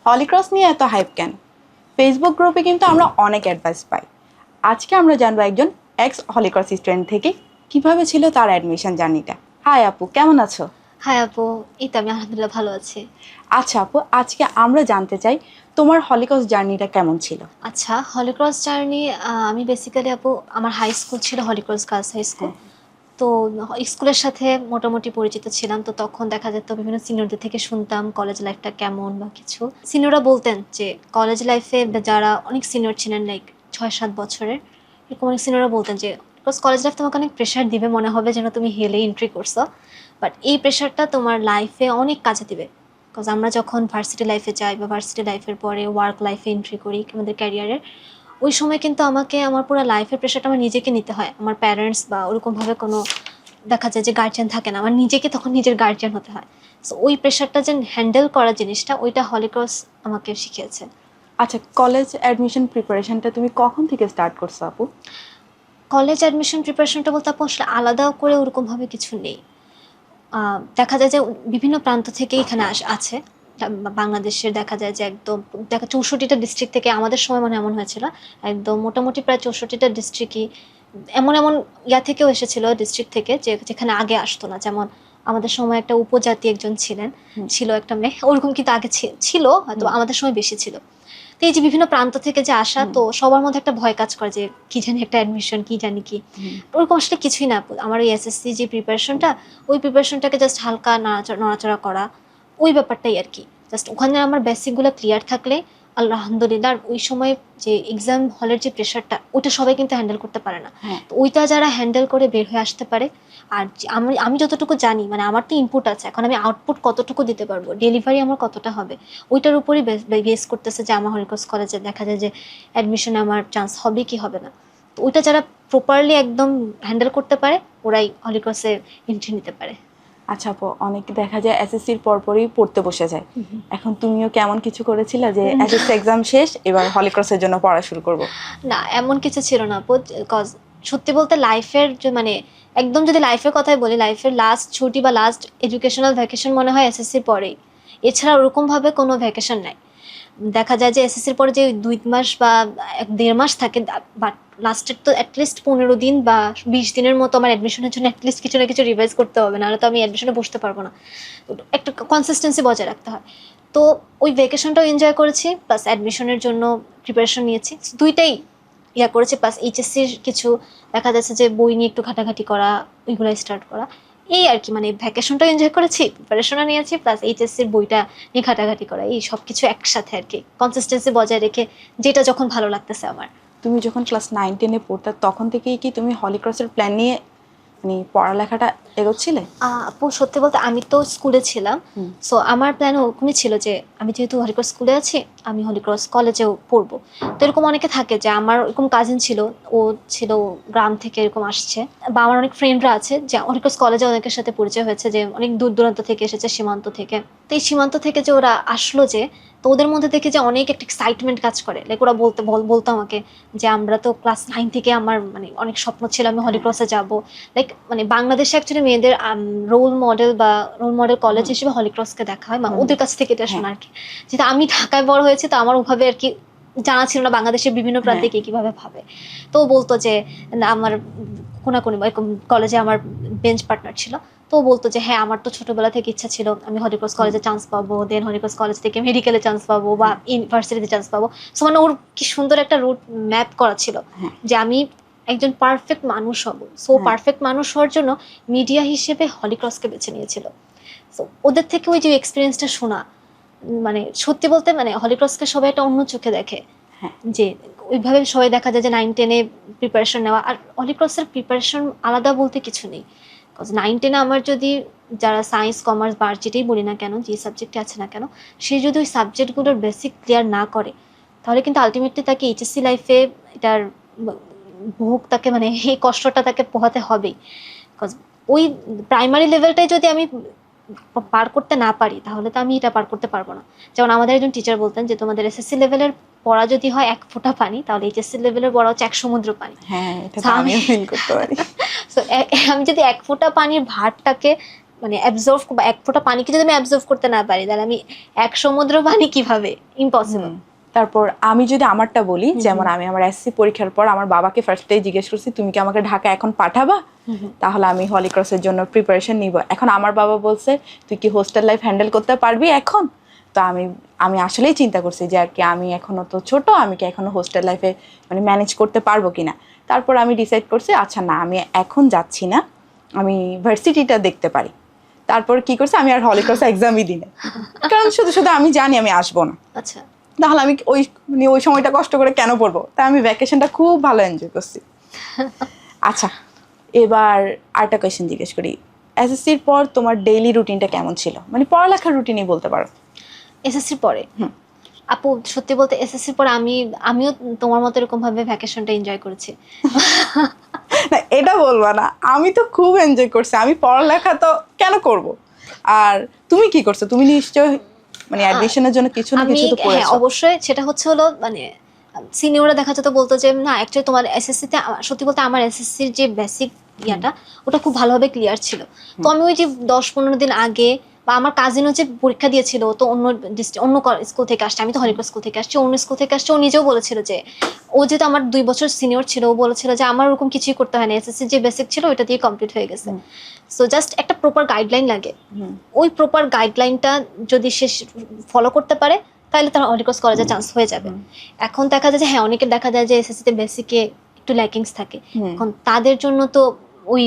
Holy Cross নিয়ে এত hype কেন? ফেসবুক গ্রুপে কিন্তু আমরা অনেক অ্যাডভাইস পাই। আজকে আমরা জানবো একজন এক্স হলিক্রস স্টুডেন্ট থেকে কিভাবে ছিল তার অ্যাডমিশন জার্নিটা। হাই আপু, কেমন আছো? হাই আপু, এই তো আমি আলহামদুলিল্লাহ ভালো আছি। আচ্ছা আপু, আজকে আমরা জানতে চাই তোমার হলিক্রস জার্নিটা কেমন ছিল। আচ্ছা, হলিক্রস জার্নি আমি বেসিক্যালি আপু আমার হাই স্কুল ছিল হলিক্রস গার্লস হাই স্কুল। হ্যাঁ। তো স্কুলের সাথে মোটামুটি পরিচিত ছিলাম। তো তখন দেখা যেত বিভিন্ন সিনিয়রদের থেকে শুনতাম কলেজ লাইফটা কেমন বা কিছু। সিনিয়ররা বলতেন যে কলেজ লাইফে যারা অনেক সিনিয়র ছিলেন লাইক 6-7 বছরের, এরকম অনেক সিনিয়ররা বলতেন যে কলেজ লাইফ তোমাকে অনেক প্রেশার দিবে, মনে হবে যেন তুমি হেলে এন্ট্রি করছো, বাট এই প্রেশারটা তোমার লাইফে অনেক কাজে দিবে। বিকজ আমরা যখন ভার্সিটি লাইফে যাই বা ভার্সিটি লাইফের পরে ওয়ার্ক লাইফে এন্ট্রি করি আমাদের ক্যারিয়ারের, ওই সময় কিন্তু আমাকে আমার পুরো লাইফের প্রেশারটা আমার নিজেকে নিতে হয়। আমার প্যারেন্টস বা ওরকমভাবে কোনো দেখা যায় যে গার্জিয়ান থাকে না, আমার নিজেকে তখন নিজের গার্জিয়ান হতে হয়। সো ওই প্রেশারটা যে হ্যান্ডেল করা জিনিসটা, ওইটা হলিক্রস আমাকে শিখিয়েছে। আচ্ছা, কলেজ অ্যাডমিশন প্রিপারেশনটা তুমি কখন থেকে স্টার্ট করছো আপু? কলেজ অ্যাডমিশন প্রিপারেশনটা বলতে আপু আসলে আলাদা করে ওরকমভাবে কিছু নেই। দেখা যায় যে বিভিন্ন প্রান্ত থেকে এখানে আছে। বাংলাদেশের দেখা যায় যে একদম 64টা ডিস্ট্রিক্ট থেকে আমাদের সময় মনে এমন হয়েছিল, একদম মোটামুটি প্রায় 64টা ডিস্ট্রিক্টই এমন এমন থেকেও এসেছিল, ডিস্ট্রিক্ট থেকে যেখানে আগে আসতো না। যেমন আমাদের সময় একটা উপজাতি একজন ছিল একটা মেয়ে, ওরকম কিন্তু আগে ছিল, হয়তো আমাদের সময় বেশি ছিল। তো এই যে বিভিন্ন প্রান্ত থেকে যে আসা, তো সবার মধ্যে একটা ভয় কাজ করে যে কি জানি একটা অ্যাডমিশন, কি জানি কি। ওরকম আসলে কিছুই না। আমার ওই এসএসসি যে প্রিপারেশনটা, ওই প্রিপারেশনটাকে জাস্ট হালকা নড়াচড়া করা, ওই ব্যাপারটাই আর কি। জাস্ট ওখানে আমার বেসিকগুলো ক্লিয়ার থাকলে আলহামদুলিল্লাহ। আর ওই সময় যে এক্সাম হলের যে প্রেশারটা, ওইটা সবাই কিন্তু হ্যান্ডেল করতে পারে না। তো ওইটা যারা হ্যান্ডেল করে বের হয়ে আসতে পারে, আর আমি আমি যতটুকু জানি, মানে আমার তো ইনপুট আছে, এখন আমি আউটপুট কতটুকু দিতে পারবো, ডেলিভারি আমার কতটা হবে, ওইটার উপরই বেস করতেছে যে আমার হলিক্রস কলেজে দেখা যায় যে অ্যাডমিশনে আমার চান্স হবে কি হবে না। তো ওইটা যারা প্রপারলি একদম হ্যান্ডেল করতে পারে, ওরাই হলিক্রসে এন্ট্রি নিতে পারে। আচ্ছা আপু, অনেকে দেখা যায় এসএসসির পরপরই পড়তে বসে যায়। এখন তুমিও কেমন কিছু করেছিলে যে এসএসসি এক্সাম শেষ, এবার হলিক্রসের জন্য পড়া শুরু করব? না, এমন কিছু ছিল না আপু। কজ সত্যি বলতে লাইফের যে মানে একদম যদি লাইফের কথাই বলি, লাইফের লাস্ট ছুটি বা লাস্ট এডুকেশনাল ভ্যাকেশন মনে হয় এসএসসির পরেই। এছাড়া ওরকমভাবে কোনো ভ্যাকেশন নাই। দেখা যায় যে এসএসসির পরে যে 2 মাস বা 1.5 মাস থাকে, বাট লাস্টের তো অ্যাটলিস্ট 15 দিন বা 20 দিনের মতো আমার অ্যাডমিশনের জন্য অ্যাটলিস্ট কিছু না কিছু রিভাইজ করতে হবে, নাহলে তো আমি অ্যাডমিশনে বসতে পারবো না। একটা কনসিস্টেন্সি বজায় রাখতে হয়। তো ওই ভ্যাকেশনটাও এনজয় করেছি, প্লাস অ্যাডমিশনের জন্য প্রিপারেশন নিয়েছি, দুইটাই করেছি। প্লাস এইচএসসির কিছু দেখা যাচ্ছে যে বই নিয়ে একটু ঘাটাঘাটি করা, ওইগুলো স্টার্ট করা, এই আর কি। মানে ভ্যাকেশনটাও এনজয় করেছি, প্রিপারেশনও নিয়েছি, প্লাস এইচএসসির বইটা নিয়ে ঘাটাঘাটি করা, এই সব কিছু একসাথে আর কি, কনসিস্টেন্সি বজায় রেখে যেটা যখন ভালো লাগতেছে আমার। তুমি যখন ক্লাস 9-10-এ পড়তা তখন থেকেই কি তুমি হলিক্রসের প্ল্যান নিয়ে মানে পড়ালেখাটা এগোচ্ছিলে? আপু সত্যি বলতে আমি তো স্কুলে ছিলাম। সো আমার প্ল্যান ওরকমই ছিল যে আমি যেহেতু হলিক্রস স্কুলে আছি, আমি হলিক্রস কলেজেও পড়বো। তো এরকম অনেকে থাকে যে আমার এরকম কাজিন ছিল, ও ছিল গ্রাম থেকে এরকম আসছে, বা আমার অনেক ফ্রেন্ডরা আছে যে হলিক্রস কলেজে অনেকের সাথে পরিচয় হয়েছে যে অনেক দূর দূরান্ত থেকে এসেছে, সীমান্ত থেকে। তো এই সীমান্ত থেকে যে ওরা আসলো, যে তো ওদের মধ্যে দেখে যে অনেক একটা এক্সাইটমেন্ট কাজ করে। লাইক ওরা বলতো আমাকে যে আমরা তো ক্লাস 9 থেকে আমার মানে অনেক স্বপ্ন ছিল আমি হলিক্রসে যাব। লাইক মানে বাংলাদেশে অ্যাকচুয়ালি মেয়েদের রোল মডেল কলেজ হিসেবে হলিক্রসকে দেখা হয়, মানে ওদের কাছ থেকে এটা শোনা আর কি। যেহেতু আমি ঢাকায় বড় হয়েছি, তো আমার ওভাবে আর কি জানা ছিল না বাংলাদেশের বিভিন্ন প্রান্তে কে কিভাবে ভাবে। তো ও বলতো যে আমার কোনাকুনি এরকম কলেজে আমার বেঞ্চ পার্টনার ছিল, তো বলতো যে হ্যাঁ আমার তো ছোটবেলা থেকে ইচ্ছা ছিল আমি হলিক্রস কলেজে চান্স পাবো, দেন হলিক্রস কলেজ থেকে মেডিকেলে চান্স পাবো বা ইউনিভার্সিটিতে চান্স পাবো। সো মানে ওর কি সুন্দর একটা রুট ম্যাপ করা ছিল যে আমি একজন পারফেক্ট মানুষ হব। সো পারফেক্ট মানুষ হওয়ার জন্য মিডিয়া হিসেবে হলিক্রসকে বেছে নিয়েছিল। সো ওদের থেকে ওই যে এক্সপিরিয়েন্সটা শোনা, মানে সত্যি বলতে মানে হলিক্রসকে সবাই একটা অন্য চোখে দেখে, যে ওইভাবে সবাই দেখা যায় যে 9-10-এ প্রিপারেশন নেওয়া। আর হলিক্রসের প্রিপারেশন আলাদা বলতে কিছু নেই। 9-10-এ আমার যদি যারা সায়েন্স কমার্স বা যেটাই বলি না কেন, যে সাবজেক্টে আছে না কেন, সে যদি ওই সাবজেক্টগুলোর বেসিক ক্লিয়ার না করে, তাহলে কিন্তু আলটিমেটলি তাকে এইচএসসি লাইফে এটার ভোগ তাকে মানে এই কষ্টটা তাকে পোহাতে হবেই। বিকজ ওই প্রাইমারি লেভেলটাই যদি আমি পার করতে না পারি, তাহলে তো আমি এটা পার করতে পারবো না। যেমন আমাদের একজন টিচার বলতেন যে তোমাদের এসএসসি লেভেলের পড়া যদি হয় 1 ফোঁটা পানি, তাহলে এইচএসসি লেভেলের পড়া হচ্ছে 1 সমুদ্র পানি। হ্যাঁ, এটা তো আমিও ফিল করতে পারি। সো আমি যদি 1 ফোঁটা পানির ভারটাকে মানে অ্যাবজর্ভ বা এক ফোঁটা পানিকে যদি আমি অ্যাবজর্ভ করতে না পারি তাহলে আমি এক সমুদ্র পানি কিভাবে, ইম্পসিবল। তারপর আমি যদি আমারটা বলি, যেমন আমি আমার এসএসসি পরীক্ষার পর আমার বাবাকে ফার্স্টেই জিজ্ঞেস করছি তুমি কি আমাকে ঢাকা এখন পাঠাবা, তাহলে আমি হলিক্রসের জন্য প্রিপারেশন নিব। এখন আমার বাবা বলছে তুই কি হোস্টেল লাইফ হ্যান্ডেল করতে পারবি এখন। তো আমি আসলেই চিন্তা করছি যে আর কি আমি এখনো তো ছোট, আমি কি এখনো হোস্টেল লাইফে মানে ম্যানেজ করতে পারবো কিনা। তারপর আমি ডিসাইড করছি আচ্ছা না আমি এখন যাচ্ছি না, আমি ভার্সিটিটা দেখতে পারি। তারপর কি করছে আমি আর হলিক্রস এক্সামই দিই না, কারণ শুধু শুধু আমি জানি আমি আসবো না, আচ্ছা তাহলে আমি ওই সময়টা কষ্ট করে কেন পড়বো। তাই আমি ভ্যাকেশনটা খুব ভালো এনজয় করছি। আচ্ছা, এবার আরেকটা কোয়েশ্চেন জিজ্ঞেস করি, এসএসসির পর তোমার ডেইলি রুটিনটা কেমন ছিল, মানে পড়ালেখার রুটিনই বলতে পারো। এসএসসির পরে আপু সত্যি বলতে এসএসসির পরে আমিও তোমার মতো এরকম ভাবে ভ্যাকেশনটা এনজয় করেছি। না এটা বলবা না, আমি তো খুব এনজয় করছি, আমি পড়ালেখা তো কেন করব। আর তুমি কি করছো, তুমি নিশ্চয় মানে অ্যাডমিশনের জন্য কিছু না কিছু তো হ্যাঁ পড়েছো। অবশ্যই, সেটা হলো মানে সিনিয়ররা দেখা যেত বলতো যে না অ্যাকচুয়ালি তোমার এসএসসিতে, সত্যি বলতে আমার এসএসসির যে বেসিক ইয়াটা ওটা খুব ভালোভাবে ক্লিয়ার ছিল। তো আমি ওই যে 10-15 দিন আগে, বা আমার কাজিনও যে পরীক্ষা দিয়েছিল তো অন্য অন্য স্কুল থেকে আসছে, আমি তো হলিক্রস স্কুল থেকে আসছি, অন্য স্কুল থেকে আসছে, ও নিজেও বলেছিল যে ও যেহেতু আমার 2 বছর সিনিয়র ছিল, ও বলেছিল যে আমার ওরকম কিছুই করতে হয় না, এসএসসি যে বেসিক ছিল ওটা দিয়ে কমপ্লিট হয়ে গেছে। সো জাস্ট একটা প্রপার গাইডলাইন লাগে, ওই প্রপার গাইডলাইনটা যদি সে ফলো করতে পারে তাহলে তার হলিক্রস কলেজে চান্স হয়ে যাবে। এখন দেখা যায় যে হ্যাঁ অনেকের দেখা যায় যে এসএসসিতে বেসিকে একটু ল্যাকিংস থাকে, এখন তাদের জন্য তো ওই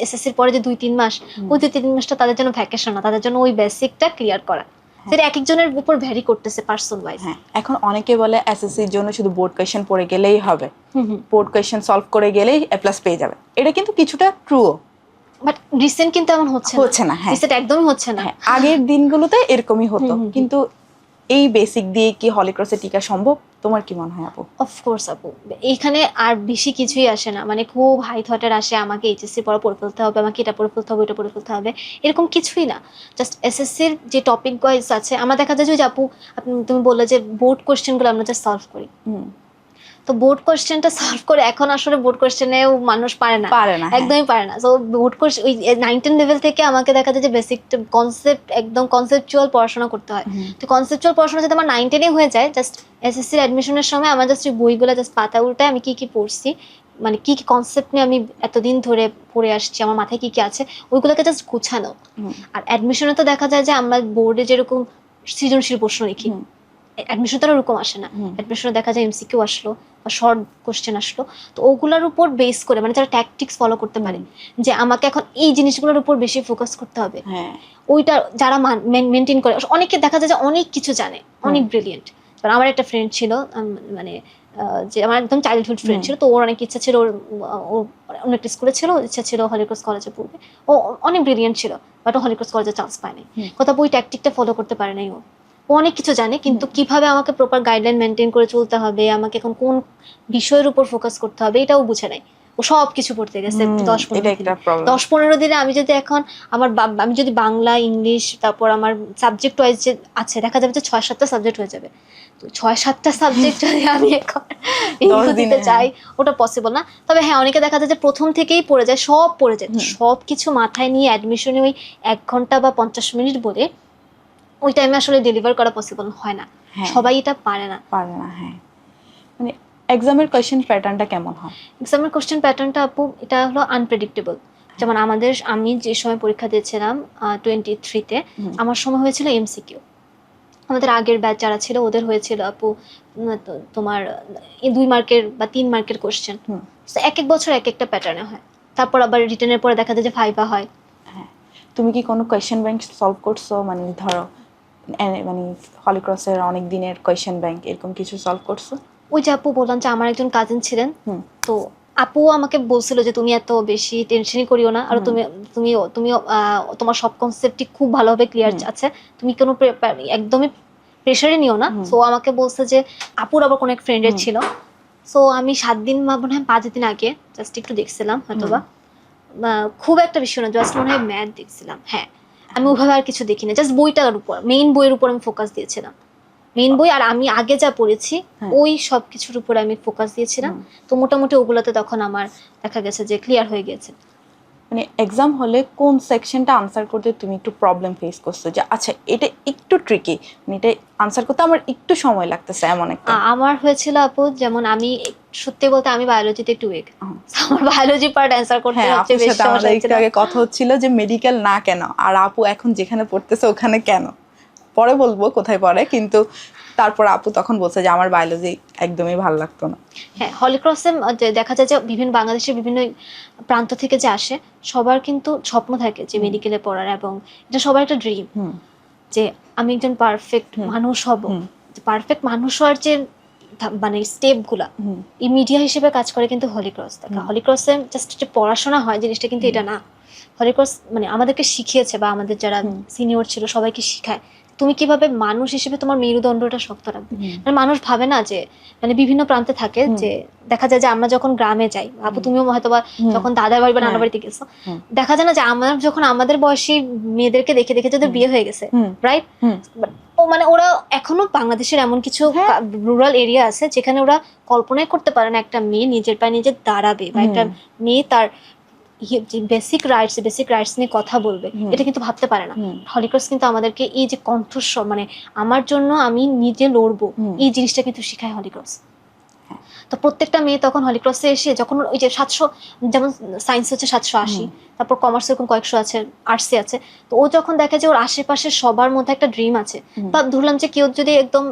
এসএসসির পরে যে 2-3 মাস, ওই 2-3 মাসটা তাদের জন্য ভ্যাকেশন না, তাদের জন্য ওই বেসিকটা ক্লিয়ার করা। সেটা এক একজনের উপর ভ্যারি করতেছে পার্সন ওয়াইজ। হ্যাঁ, এখন অনেকে বলে এসএসসির জন্য শুধু বোর্ড কোয়েশ্চেন পড়ে গেলেই হবে, বোর্ড কোয়েশ্চেন সলভ করে গেলেই এ প্লাস পেয়ে যাবে। এটা কিন্তু কিছুটা ট্রুও, বাট রিসেন্ট কিন্তু এমন হচ্ছে না। হ্যাঁ রিসেন্ট একদমই হচ্ছে না। আগের দিনগুলোতে এরকমই হতো, কিন্তু এই বেসিক দিয়ে কি হলিক্রসে টিকা সম্ভব, তোমার কি মনে হয় আপু? অফকোর্স আপু, এইখানে আর বেশি কিছুই আসে না, মানে খুব হাই থটের আসে আমাকে এইচএসসি পড়া পড়ে ফেলতে হবে, আমাকে এটা পড়ে ফেলতে হবে, এটা পড়ে ফেলতে হবে, এরকম কিছুই না। জাস্ট এসএসসির যে টপিক ওয়াইজ আছে, আমরা দেখা যায় যে আপু তুমি বললে যে বোর্ড কোয়েশ্চেনগুলো আমরা জাস্ট সলভ করি, তো বোর্ড কোয়েশ্চেনটা সলভ করে এখন আসলে বোর্ড কোয়েশ্চেনেও মানুষ পারে না, একদমই পারে না। সো বোর্ড কোয়েশ্চেন ওই 9-10 লেভেল থেকে আমাকে দেখা যায় যে বেসিক কনসেপ্ট, একদম কনসেপচুয়াল পড়াশোনা করতে হয়। তো কনসেপচুয়াল পড়াশোনা যদি আমার 9-10 হয়ে যায়, জাস্ট এসএসসির অ্যাডমিশনের সময় আমার জাস্ট ওই বইগুলো জাস্ট পাতা উল্টায় আমি কি কি পড়ছি, মানে কি কি কনসেপ্ট নিয়ে আমি এতদিন ধরে পড়ে আসছি, আমার মাথায় কি কি আছে, ওইগুলোকে জাস্ট গুছানো। আর অ্যাডমিশনে তো দেখা যায় যে আমরা বোর্ডে যেরকম সৃজনশীল প্রশ্ন লিখি, অ্যাডমিশন তো ওরকম আসে না। অ্যাডমিশনে দেখা যায় এমসিকিউ আসলো বা শর্ট কোশ্চেন আসলো, তো ওগুলোর উপর বেস করে মানে যারা ট্যাকটিক্স ফলো করতে পারে যে আমাকে এখন এই জিনিসগুলোর উপর বেশি ফোকাস করতে হবে, ওইটা যারা মেনটেন করে, অনেকে দেখা যায় যে অনেক কিছু জানে, অনেক ব্রিলিয়েন্ট। আমার একটা ফ্রেন্ড ছিল, মানে যে আমার একদম চাইল্ডহুড ফ্রেন্ড ছিল, তো ওর অনেক ইচ্ছা ছিল, ও অন্য একটা স্কুলে ছিল, ইচ্ছা ছিল হলিক্রস কলেজে পড়বে, ও অনেক ব্রিলিয়েন্ট ছিল, বাট ও হলিক্রস কলেজে চান্স পায়নি। কথা ওই ট্যাকটিকটা ফলো করতে পারে নাই, ও অনেক কিছু জানে কিন্তু কিভাবে আমাকে প্রপার গাইডলাইন মেনটেন করে চলতে হবে, আমাকে এখন কোন বিষয়ের উপর ফোকাস করতে হবে এটাও বুঝে নাই। ও সব কিছু পড়তে গেছে 10-15 দিনে। আমি যদি এখন আমি যদি বাংলা, ইংলিশ, তারপর আমার সাবজেক্ট ওয়াইজ যে আছে, দেখা যাবে যে 6-7টা সাবজেক্ট হয়ে যাবে। তো 6-7টা সাবজেক্ট যদি আমি এখন দিতে চাই, ওটা পসিবল না। তবে হ্যাঁ অনেকে দেখা যায় যে প্রথম থেকেই পড়ে যায়, সব পড়ে যায়, সব কিছু মাথায় নিয়ে অ্যাডমিশনে ওই 1 ঘন্টা বা 50 মিনিট বলে ওই টাইমে আসলে ডেলিভার করা পসিবল হয় না, সবাই এটা পারে না। হ্যাঁ, মানে এক্সামের কোশ্চেন প্যাটার্নটা কেমন হয়? এক্সামের কোশ্চেন প্যাটার্নটা আপু এটা হলো আনপ্রেডিক্টেবল। যেমন আমি যে সময় পরীক্ষা দিয়েছিলাম 23-তে, আমার সময় হয়েছিল এমসিকিউ। আমাদের আগের ব্যাচ যারা ছিল ওদের হয়েছিল আপু তোমার 2 মার্কের বা 3 মার্কের কোশ্চেন। এক এক বছর এক একটা প্যাটার্নে হয়, তারপর আবার রিটেনের পরে দেখা যায় যে ভাইভা হয়। হ্যাঁ, তুমি কি কোনো কোয়েশ্চেন ব্যাংক সলভ করছো, মানে ধরো মানে হলিক্রসের অনেক দিনের কোয়েশ্চেন ব্যাংক এরকম কিছু সলভ করছো? ওই যে আপু বললাম যে আমার একজন কাজিন ছিলেন, তো আপু আমাকে বলছিল যে তুমি এত বেশি টেনশনই করিও না, আর তুমি তোমার সব কনসেপ্টই খুব ভালোভাবে ক্লিয়ার আছে, তুমি কোনো একদমই প্রেশারে নিও না। সো আমাকে বলছে যে আপুর আবার কোনো এক ফ্রেন্ডের ছিল, সো আমি 7 দিন বা মনে হয় 5 দিন আগে জাস্ট একটু দেখছিলাম, হয়তোবা খুব একটা বিষয় না, জাস্ট মনে হয় ম্যাথ দেখছিলাম। হ্যাঁ, আমি ওইভাবে আর কিছু দেখিনি, জাস্ট বইটার উপর, মেইন বইয়ের উপর আমি ফোকাস দিয়েছিলাম, মেইন বই আর আমি আগে যা পড়েছি ওই সব কিছুর উপরে আমি ফোকাস দিয়েছিলাম। তো মোটামুটি ওগুলোতে তখন আমার দেখা গেছে যে ক্লিয়ার হয়ে গেছে। মানে এক্সাম হলে কোন সেকশনটা আনসার করতে তুমি একটু প্রবলেম ফেস করছো, যে আচ্ছা এটা একটু ট্রিকি, মানে এটা আনসার করতে আমার একটু সময় লাগতেছে এমন একটা? আমার হয়েছিল আপু, যেমন আমি সত্যি বলতে আমি বায়োলজিতে একটু উইক, আমার বায়োলজি পার্ট অ্যান্সার করতে হ্যাঁ, সবচেয়ে আপুর বেশি সাথে সমস্যা আমাদের একটু হচ্ছিল। আগে কথা হচ্ছিল যে মেডিকেল না কেন, আর আপু এখন যেখানে পড়তেছে ওখানে কেন, পরে বলবো কোথায় পড়ে, কিন্তু তারপর আপু তখন বলছে যে আমার বায়োলজি একদমই ভালো লাগতো না। হ্যাঁ, হলিক্রসে দেখা যায় যে বিভিন্ন বাংলাদেশের বিভিন্ন প্রান্ত থেকে যে আসে, সবার কিন্তু স্বপ্ন থাকে যে মেডিকেলে পড়ার, এবং এটা সবার একটা ড্রিম যে আমি একজন পারফেক্ট মানুষ হব। পারফেক্ট মানুষ হওয়ার যে মানে স্টেপগুলা এই মিডিয়া হিসেবে কাজ করে কিন্তু হলিক্রস। হলিক্রসে জাস্ট যে পড়াশোনা হয় জিনিসটা কিন্তু এটা না। হলিক্রস মানে আমাদেরকে শিখিয়েছে, বা আমাদের যারা সিনিয়র ছিল সবাইকে শিখায় তুমি কিভাবে মানুষ হিসেবে তোমার মেরুদণ্ডটা শক্ত রাখবে। মানে মানুষ ভাবে না যে, মানে বিভিন্ন প্রান্তে থাকে যে দেখা যায় যে আমরা যখন গ্রামে যাই, আপু তুমিও হয়তো বা যখন দাদার বাড়ি বা নানার বাড়িতে গেছো, দেখা যায় না যে আমরা যখন আমাদের বয়সী মেয়েদেরকে দেখে দেখে যাদের বিয়ে হয়ে গেছে, রাইট, ও মানে ওরা এখনো বাংলাদেশের এমন কিছু রুরাল এরিয়া আছে যেখানে ওরা কল্পনাই করতে পারে না একটা মেয়ে নিজের পায়ে নিজে দাঁড়াবে, বা একটা মেয়ে তার বেসিক রাইটস নিয়ে কথা বলবে, এটা কিন্তু ভাবতে পারে না। হলিক্রস কিন্তু আমাদেরকে এই যে কণ্ঠস্বর, মানে আমার জন্য আমি নিজে লড়বো, এই জিনিসটা কিন্তু শিখায় হলিক্রস। তো প্রত্যেকটা মেয়ে তখন হলিক্রসে এসে যখন ওই যে 700, যেমন সায়েন্স হচ্ছে 780, তারপর কমার্স এরকম কয়েকশো আছে, আর্টসে আছে, তো ও যখন দেখে যে ওর আশেপাশে সবার মধ্যে একটা ড্রিম আছে, বা ধরলাম যে কেউ যদি একদম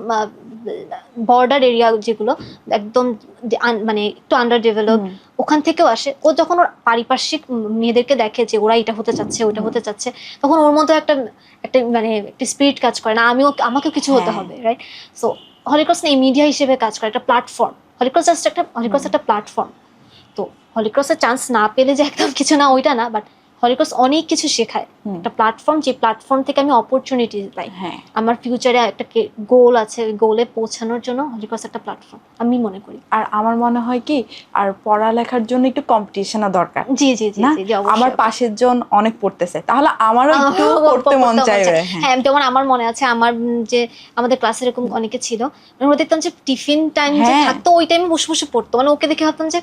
বর্ডার এরিয়া যেগুলো একদম মানে একটু আন্ডার ডেভেলপ, ওখান থেকেও আসে, ও যখন ওর পারিপার্শ্বিক মেয়েদেরকে দেখে যে ওরা এটা হতে চাচ্ছে ওটা হতে চাচ্ছে, তখন ওর মধ্যে একটা একটা মানে একটা স্পিরিট কাজ করে না, আমাকেও কিছু হতে হবে, রাইট। সো হলিক্রস এই মিডিয়া হিসেবে কাজ করে, একটা প্ল্যাটফর্ম। হলিক্রস একটা প্ল্যাটফর্ম। তো হলিক্রসের চান্স না পেলে যে একদম কিছু না, ওইটা না, বাট হলিক্রস অনেক কিছু শেখায়। একটা প্ল্যাটফর্ম, যে প্ল্যাটফর্ম থেকে আমি অপরচুনিটি পাই, আমার ফিউচারে একটা গোল আছে, গোলে পৌঁছানোর জন্য হলিক্রস একটা প্ল্যাটফর্ম আমি মনে করি। আর আমার মনে হয় কি, আর পড়ালেখার জন্য একটু কম্পিটিশনও দরকার। জি জি জি না, জি, আমার পাশের জন অনেক পড়তেছে, তাহলে আমারও একটু পড়তে মন চাইবে। হ্যাঁ, যেমন আমার মনে আছে আমার যে আমাদের ক্লাসে এরকম অনেকে ছিল, আমরা দেখতাম যে টিফিন টাইম যে থাকতো ওই টাইমে বসে বসে পড়তো, মানে ওকে দেখে ভাবতাম যে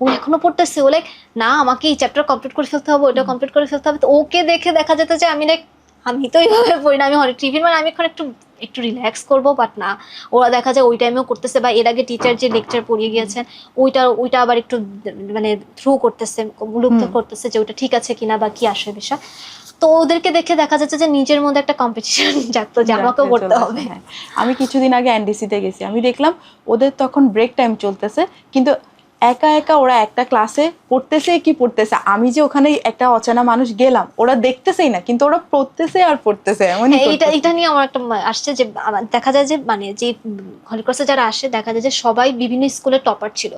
ও এখনো পড়তেছে, ও লাইক না আমাকে এই চ্যাপ্টার কমপ্লিট করে ফেলতে হবে, ওইটা কমপ্লিট করে ফেলতে হবে। তো ওকে দেখে দেখা যেত যে আমি লাইক আমি তো এইভাবে পড়ি না, আমি টিফিন মানে আমি এখন একটু একটু রিল্যাক্স করবো, বাট না, ওরা দেখা যায় ওই টাইমেও করতেছে, বা এর আগে টিচার যে লেকচার পড়িয়ে গিয়েছেন ওইটা আবার একটু মানে থ্রু করতেছে, লুপ্ত করতেছে যে ওইটা ঠিক আছে কিনা বা কি আসে বিষয়। তো ওদেরকে দেখে দেখা যাচ্ছে যে নিজের মধ্যে একটা কম্পিটিশন জাগতো যে আমাকেও পড়তে হবে। আমি কিছুদিন আগে এনডিসিতে গেছি, আমি দেখলাম ওদের তখন ব্রেক টাইম চলতেছে, কিন্তু একা একা ওরা একটা ক্লাসে পড়তেছে কি পড়তেছে, আমি যে ওখানে একটা অচেনা মানুষ গেলাম, ওরা দেখতেছেই না, কিন্তু ওরা পড়তেছে আর পড়তেছে। এটা নিয়ে আমার একটা আসছে যে দেখা যায় যে মানে যে হলিক্রসে যারা আসে দেখা যায় যে সবাই বিভিন্ন স্কুলের টপার ছিল।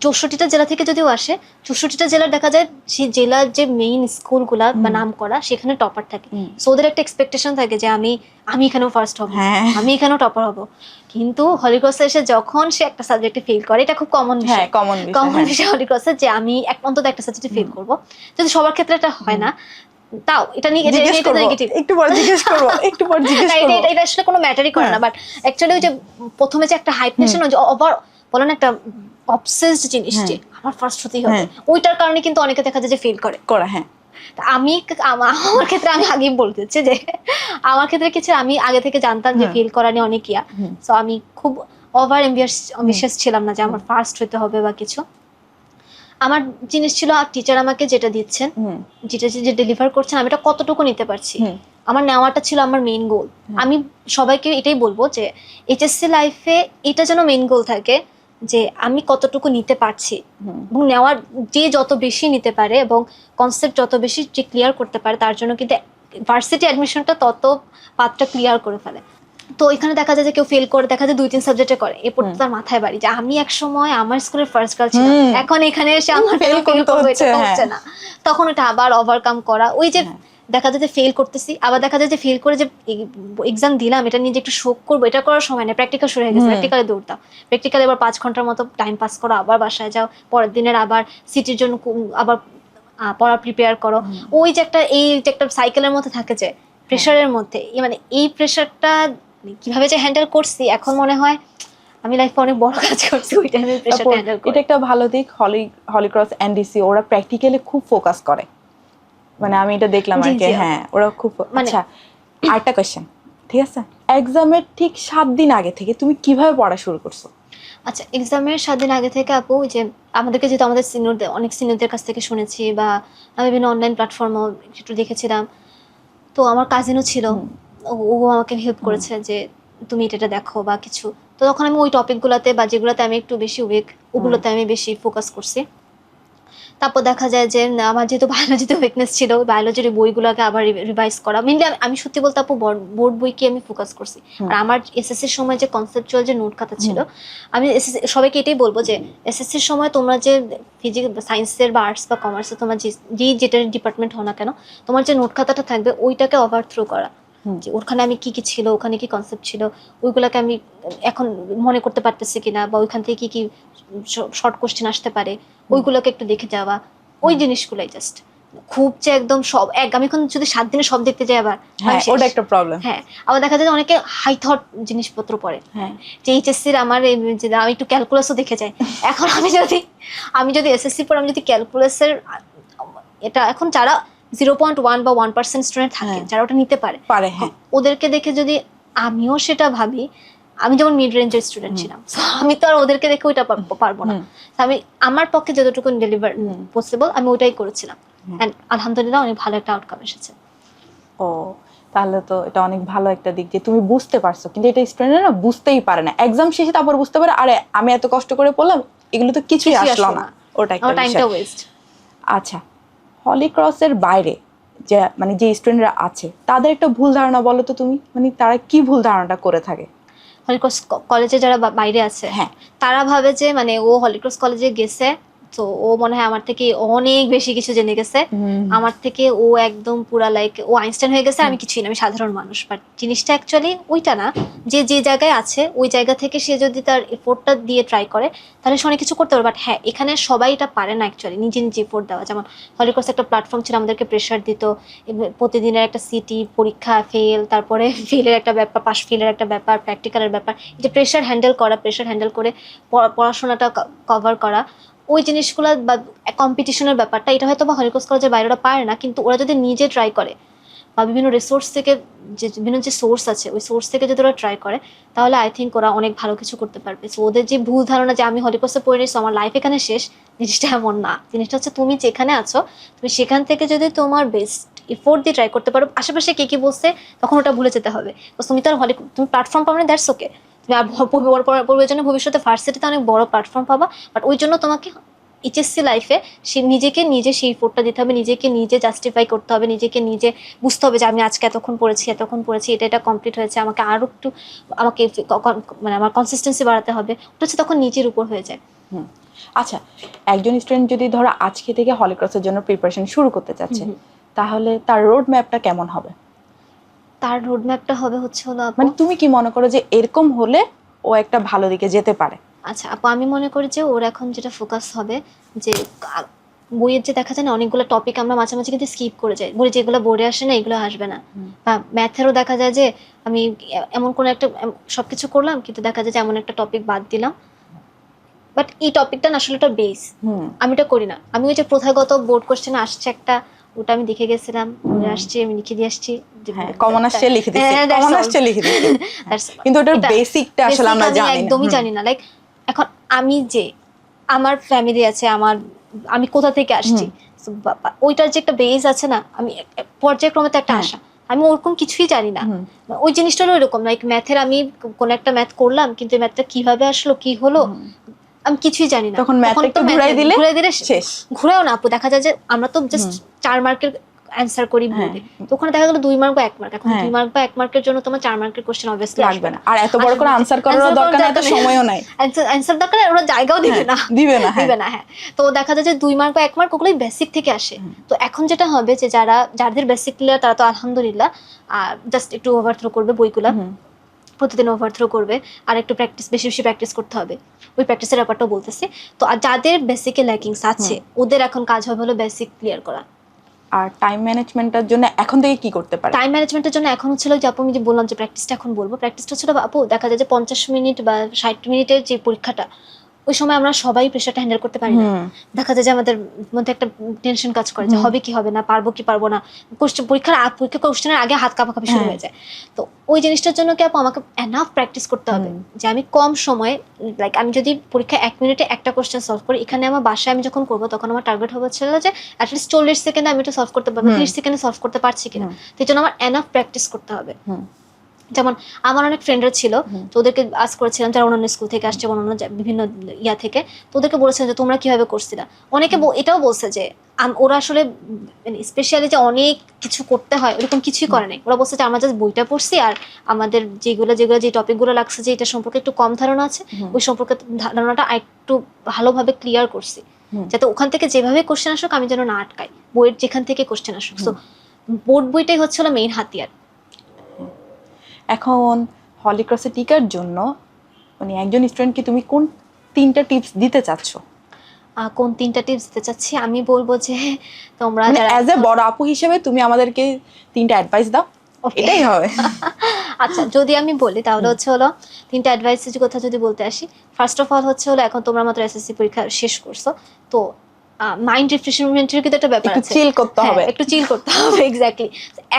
64টা জেলা থেকে যদিও আসে, 64টা জেলার দেখা যায় সেই জেলার যে মেইন স্কুলগুলা বা নাম করা সেখানে টপার থাকে। সো ওদের একটা এক্সপেকটেশন থাকে যে আমি এখানেও ফার্স্ট হব, আমি এখানেও টপার হব। কিন্তু হলিক্রসে এসে যখন সে একটা সাবজেক্টে ফেল করে, এটা খুব কমন বিষয়, কমন বিষয় হলিক্রসে, যে আমি অন্তত একটা সাবজেক্টে ফেল করব। যদি সবার ক্ষেত্রে এটা হয় না, তাও এটা নিয়ে একটু পরে জিজ্ঞেস করব, এটা আসলে কোনো ম্যাটারই করে না। বাট অ্যাকচুয়ালি ওই যে প্রথমে যে একটা হাইপনেশন, যে ওভার বলেন একটা অবসেসড জিনিস যে আমার ফার্স্ট হতেই হবে, ওইটার কারণে কিন্তু অনেকে দেখা যায় যে ফেল করে। হ্যাঁ, আমার ক্ষেত্রে আমি আগেই বলতে চাচ্ছি যে আমার ক্ষেত্রে কিছু আমি আগে থেকে জানতাম যে ফেল করা নিয়ে অনেক ইয়া। সো আমি খুব ওভার অ্যাম্বিশাস ছিলাম না যে আমার ফার্স্ট হতে হবে বা কিছু। আমার জিনিস ছিল আর টিচার আমাকে যেটা দিচ্ছেন, যেটা যে ডেলিভার করছেন, আমি এটা কতটুকু নিতে পারছি, আমার নেওয়াটা ছিল আমার মেইন গোল। আমি সবাইকে এটাই বলবো যে এইচএসসি লাইফে এটা যেন মেইন গোল থাকে যে আমি কতটুকু নিতে পারছি, এবং নেওয়ার যে যত বেশি নিতে পারে এবং কনসেপ্ট যত বেশি যে ক্লিয়ার করতে পারে, তার জন্য কিন্তু ভার্সিটি অ্যাডমিশনটা তত পাথটা ক্লিয়ার করে ফেলে। তো এখানে দেখা যায় যে কেউ ফেল করে, দেখা যায় 2-3 সাবজেক্টে করে, এরপর তার মাথায় বাড়ি যে আমি এক সময় আমার স্কুলের ফার্স্ট গার্ল ছিলাম, এখন এখানে এসে আমার ফেল করতে হচ্ছে না। তখন ওটা আবার ওভারকাম করা, ওই যে দেখা যায় যে ফেল করতেছি, আবার দেখা যায় যে ফেল করে যে এক্সাম দিলাম এটা নিয়ে যে একটু শোক করবো, এটা করার সময় না, প্র্যাকটিক্যাল শুরু হয়ে গেছে, প্র্যাকটিক্যালে দৌড়তাম, প্র্যাকটিক্যালে এবার 5 ঘন্টার মতো টাইম পাস করো, আবার বাসায় যাও, পরের দিনের আবার সিটির জন্য আবার পড়া প্রিপেয়ার করো। ওই যে একটা সাইকেলের মধ্যে থাকে যে প্রেশারের মধ্যে, মানে এই প্রেশারটা কিভাবে যে হ্যান্ডেল করছি এখন মনে হয় আমি লাইফে অনেক বড় কাজ করছি ওই টাইমে প্রেশারটা তারপর হ্যান্ডেল এটা করে। একটা ভালো দিক, হলিক্রস এনডিসি ওরা প্র্যাকটিক্যালি খুব ফোকাস করে, মানে আমি এটা দেখলাম জি, আর কি। জি, হ্যাঁ ওরা খুব মানে- আচ্ছা আরেকটা কোয়েশ্চেন, ঠিক আছে, এক্সামের ঠিক 7 দিন আগে থেকে তুমি কিভাবে পড়া শুরু করছো? আচ্ছা, এক্সামের 7 দিন আগে থেকে আপু ওই যে আমাদেরকে যেহেতু আমাদের সিনিয়রদের অনেক সিনিয়রদের কাছ থেকে শুনেছি বা আমি বিভিন্ন অনলাইন প্ল্যাটফর্মও একটু দেখেছিলাম, তো আমার কাজিনও ছিল, ও আমাকে হেল্প করেছে যে তুমি এটা দেখো বা কিছু। তো তখন আমি ওই টপিকগুলোতে বা যেগুলোতে আমি একটু বেশি উইক ওগুলোতে আমি বেশি ফোকাস করছি। তারপর দেখা যায় যে আমার যেহেতু বায়োলজিতে উইকনেস ছিল, বায়োলজির বইগুলোকে আবার রিভাইজ করা। মেনলি আমি সত্যি বলতে আপু বোর্ড বইকে আমি ফোকাস করছি। আর আমার এসএসসির সময় যে কনসেপচুয়াল যে নোট খাতা ছিল, আমি এসএসসি সবাইকে এটাই বলবো যে এসএসসির সময় তোমরা যে ফিজিক্স সায়েন্সের বা আর্টস বা কমার্সের তোমার যেটা ডিপার্টমেন্ট হও না কেন, তোমার যে নোট খাতাটা থাকবে ওইটাকে ওভার থ্রু করা, যে ওখানে আমি কি কি ছিল, ওখানে কি কনসেপ্ট ছিল, ওইগুলোকে আমি এখন মনে করতে পারতেছি কিনা, বা ওইখান থেকে কি কি শর্ট কোশ্চেন আসতে পারে ওইগুলোকে একটু দেখে যাওয়া, ওই জিনিসগুলাই জাস্ট। খুব যে একদম সব আমি এখন যদি 7 দিনে সব দেখতে যাই আবার হ্যাঁ আমি শেষ। ওটা একটা প্রবলেম। হ্যাঁ, আবার দেখা যায় যে অনেকে হাই থট জিনিসপত্র পড়ে, হ্যাঁ যে এইচএসসির আমার যে আমি একটু ক্যালকুলাসও দেখে যাই। এখন আমি যদি এসএসসি পর আমি যদি ক্যালকুলাসের এটা এখন যারা 0.1 বা 1% স্টুডেন্ট থাকে যারা ওটা নিতে পারে, হ্যাঁ ওদেরকে দেখে যদি আমিও সেটা ভাবি, আমি যেমন মিড রেঞ্জের স্টুডেন্ট ছিলাম, so আমি তো আর ওদেরকে দেখে ওইটা পারবো না। So আমি আমার পক্ষে যতটুকু ডেলিভার পসিবল আমি ওইটাই করেছিলাম, এন্ড আলহামদুলিল্লাহ অনেক ভালো একটা আউটকাম এসেছে। ও তাহলে তো এটা অনেক ভালো একটা দিক যে তুমি বুঝতে পারছো, কিন্তু এটা স্টুডেন্টরা না বুঝতেই পারে না, এক্সাম শেষে তারপর বুঝতে পারে আরে আমি এত কষ্ট করে পড়লাম এগুলো তো কিছুই আসলো না, ওটা একটা আমার টাইমটা বিষয়। ওয়েস্ট। আচ্ছা হলিক্রসের বাইরে যে মানে যে স্টুডেন্টরা আছে তাদের একটা ভুল ধারণা বলো তো তুমি, মানে তারা কি ভুল ধারণাটা করে থাকে? হলিক্রস কলেজে যারা বাইরে আছে, হ্যাঁ তারা ভাবে যে মানে ও হলিক্রস কলেজে গেছে তো ও মনে হয় আমার থেকে অনেক বেশি কিছু জেনে গেছে, আমার থেকে ও একদম পুরা লাইক ও আইনস্টাইন হয়ে গেছে, আমি কিছুই না, আমি সাধারণ মানুষ। বাট জিনিসটা অ্যাকচুয়ালি ওইটা না, যে যে জায়গায় আছে ওই জায়গা থেকে সে যদি তার এফোর্টটা দিয়ে ট্রাই করে তাহলে সে অনেক কিছু করতে পারে। বাট হ্যাঁ, এখানে সবাই এটা পারে না অ্যাকচুয়ালি নিজে নিজে এফোর্ট দেওয়া। যেমন হলিক্রস একটা প্ল্যাটফর্ম ছিল, আমাদেরকে প্রেশার দিত, প্রতিদিনের একটা সিটি পরীক্ষা, ফেল, তারপরে ফেলের একটা ব্যাপার, পাস ফেলের একটা ব্যাপার, প্র্যাকটিক্যালের ব্যাপার, যে প্রেশার হ্যান্ডেল করা, প্রেশার হ্যান্ডেল করে পড়াশোনাটা কভার করা, ওই জিনিসগুলো বা কম্পিটিশনের ব্যাপারটা, এটা হয়তো বা হলিক্রস কলেজের বাইরে ওরা পারে না, কিন্তু ওরা যদি নিজে ট্রাই করে বা বিভিন্ন রিসোর্স থেকে বিভিন্ন যে সোর্স আছে ওই সোর্স থেকে যদি ওরা ট্রাই করে তাহলে আই থিঙ্ক ওরা অনেক ভালো কিছু করতে পারবে। সো ওদের যে ভুল ধারণা যে আমি হলিক্রসে পড়ে নিয়েছি আমার লাইফ এখানে শেষ, জিনিসটা এমন না। জিনিসটা হচ্ছে তুমি যেখানে আছো তুমি সেখান থেকে যদি তোমার বেস্ট এফোর্ট দিয়ে ট্রাই করতে পারো, আশেপাশে কে কি বলছে তখন ওটা ভুলে যেতে হবে। তুমি তো আর তুমি প্ল্যাটফর্ম পাবে না, দ্যাটস ওকে। তুমি প্রয়োজনে ভবিষ্যতে ভার্সিটিতে অনেক বড় প্ল্যাটফর্ম পাবা, বাট ওই জন্য তোমাকে এইচএসসি লাইফে সে নিজেকে নিজে সেই এফোর্টটা দিতে হবে, নিজেকে নিজে জাস্টিফাই করতে হবে, নিজেকে নিজে বুঝতে হবে যে আমি আজকে এতক্ষণ পড়েছি, এটা কমপ্লিট হয়েছে, আমাকে আরও একটু আমাকে মানে আমার কনসিস্টেন্সি বাড়াতে হবে, ওটা হচ্ছে তখন নিজের উপর হয়ে যায়। আচ্ছা একজন স্টুডেন্ট যদি ধরো আজকে থেকে হলিক্রসের জন্য প্রিপারেশন শুরু করতে চাচ্ছে তাহলে তার রোড ম্যাপটা কেমন হবে? তার রোড ম্যাপটা হবে হচ্ছে হলো মানে তুমি কি মনে করো যে এরকম হলে ও একটা ভালো দিকে যেতে পারে? আচ্ছা আপু, আমি মনে করি যে ওর এখন যেটা ফোকাস হবে যে বইয়ের যে দেখা যায় না অনেকগুলো টপিক আমরা মাঝে মাঝে কিন্তু স্কিপ করে যাই, বলি যেগুলো বোর্ডে আসে না এগুলো আসবে না, বা ম্যাথেরও দেখা যায় যে আমি এমন কোনো একটা সবকিছু করলাম কিন্তু দেখা যায় যে এমন একটা টপিক বাদ দিলাম, বাট এই টপিকটা না আসলে এটা বেস, আমি এটা করি না। আমি ওই যে প্রথাগত বোর্ড কোশ্চেন আসছে একটা, ওটা আমি দেখে গেছিলাম, আসছি আমি লিখে দিয়ে আসছি, কমন আসছে লিখে দিছি, হ্যাঁ, কমন আসছে লিখে দিছি, কিন্তু ওটার বেসিকটা আসলে আমরা জানি না, একদমই জানি না। লাইক এখন আমি যে আমার ফ্যামিলি আছে, আমি কোথা থেকে আসছি, ওইটার যে একটা বেস আছে না, আমি পর্যায়ক্রমে তো একটা আসা, আমি ওরকম কিছুই জানি না। ওই জিনিসটারও এরকম লাইক ম্যাথের আমি কোন একটা ম্যাথ করলাম কিন্তু ম্যাথটা কিভাবে আসলো কি হলো আমি কিছুই জানি না, তখন ম্যাথটা একটু ঘুরাই দিলে শেষ। ঘুরাও না আপু, দেখা যায় যে আমরা তো জাস্ট 4 মার্কের অ্যানসার করি বলে, তো ওখানে দেখা গেল 2 মার্ক বা 1 মার্ক, এখন 2 মার্ক বা 1 মার্কের জন্য তোমার 4 মার্কের কোশ্চেন অবভিয়াসলি লাগবে না, আর এত বড় করে আনসার করার দরকার নাই, এত সময়ও নাই, অ্যানসার দরকার ওরা জায়গাও দিবে না। হ্যাঁ, তো দেখা যায় যে 2 মার্ক বা 1 মার্ক ওগুলোই বেসিক থেকে আসে। তো এখন যেটা হবে যে যাদের বেসিক ক্লিয়ার তারা তো আলহামদুলিল্লাহ জাস্ট একটু ওভারথ্রো করবে বইগুলা, প্রতিদিন ওভারথ্রো করবে, আর একটু বেশি বেশি প্র্যাকটিস করতে হবে, ওই প্র্যাকটিসের ব্যাপারটাও বলতেছি। তো আর যাদের বেসিকে ল্যাকিংস আছে ওদের এখন কাজ হবে হলো বেসিক ক্লিয়ার করা, আর টাইম ম্যানেজমেন্টের জন্য এখন থেকে কি করতে পারে? টাইম ম্যানেজমেন্টের জন্য এখন হচ্ছিল যে আপু আমি যে বললাম যে প্র্যাকটিসটা এখন বলবো, প্র্যাকটিসটা ছিল আপু দেখা যায় যে 50 মিনিট বা 60 মিনিটের যে পরীক্ষাটা, ওই সময় আমরা সবাই প্রেশারটা হ্যান্ডেল করতে পারি না। দেখা যায় যে আমাদের মধ্যে একটা টেনশন কাজ করে যে হবে কি হবে না, পারবো কি পারবো না, পরীক্ষা কোশ্চেনের আগে হাত কাঁপাকাঁপি শুরু হয়ে যায়। তো ওই জিনিসটার জন্য কি আপু আমাকে এনাফ প্র্যাকটিস করতে হবে যে আমি কম সময়ে, লাইক আমি যদি পরীক্ষা 1 মিনিটে একটা কোশ্চেন সলভ করি, এখানে আমার বাসায় আমি যখন করবো তখন আমার টার্গেট হবে ছিল যে অ্যাটলিস্ট 40 সেকেন্ডে আমি এটা সলভ করতে পারবো, 30 সেকেন্ডে সলভ করতে পারছি কিনা। তো এই জন্য আমার এনাফ প্র্যাকটিস করতে হবে। যেমন আমার অনেক ফ্রেন্ডরা ছিল, তো ওদেরকে আজ করেছিলাম যারা অন্যান্য স্কুল থেকে আসছে, অন্যান্য বিভিন্ন ইয়া থেকে, তো ওদেরকে বলেছিলাম যে তোমরা কিভাবে করছিলা। অনেকে এটাও বলছে যে ওরা আসলে স্পেশালি যে অনেক কিছু করতে হয় এরকম কিছুই করে নাই। ওরা বলছে যে আমরা জাস্ট বইটা পড়ছি আর আমাদের যে টপিকগুলো লাগছে যে এটা সম্পর্কে একটু কম ধারণা আছে, ওই সম্পর্কে ধারণাটা একটু ভালোভাবে ক্লিয়ার করছি, যাতে ওখান থেকে যেভাবে কোশ্চেন আসুক আমি যেন না আটকাই, বইয়ের যেখান থেকে কোশ্চেন আসুক। সো বোর্ড বইটাই হচ্ছে মেইন হাতিয়ার। এখন হলিক্রসে টিকার জন্য মানে একজন স্টুডেন্টকে তুমি কোন 3টা টিপস দিতে চাচ্ছ? কোন 3টা টিপস দিতে চাচ্ছি? আমি বলবো যে তোমরা অ্যাজ এ বড় আপু হিসেবে তুমি আমাদেরকে 3টা অ্যাডভাইস দাও, এটাই হবে। আচ্ছা, যদি আমি বলি তাহলে হচ্ছে 3টা অ্যাডভাইসের কথা যদি বলতে আসি, ফার্স্ট অফ অল হচ্ছে এখন তোমরা মাত্র এসএসসি পরীক্ষা শেষ করছো, তো মাইন্ড রিফ্রেশমেন্টের কিন্তু একটা ব্যাপার আছে, একটু চিল করতে হবে। একটু চিল করতে হবে, এক্স্যাক্টলি।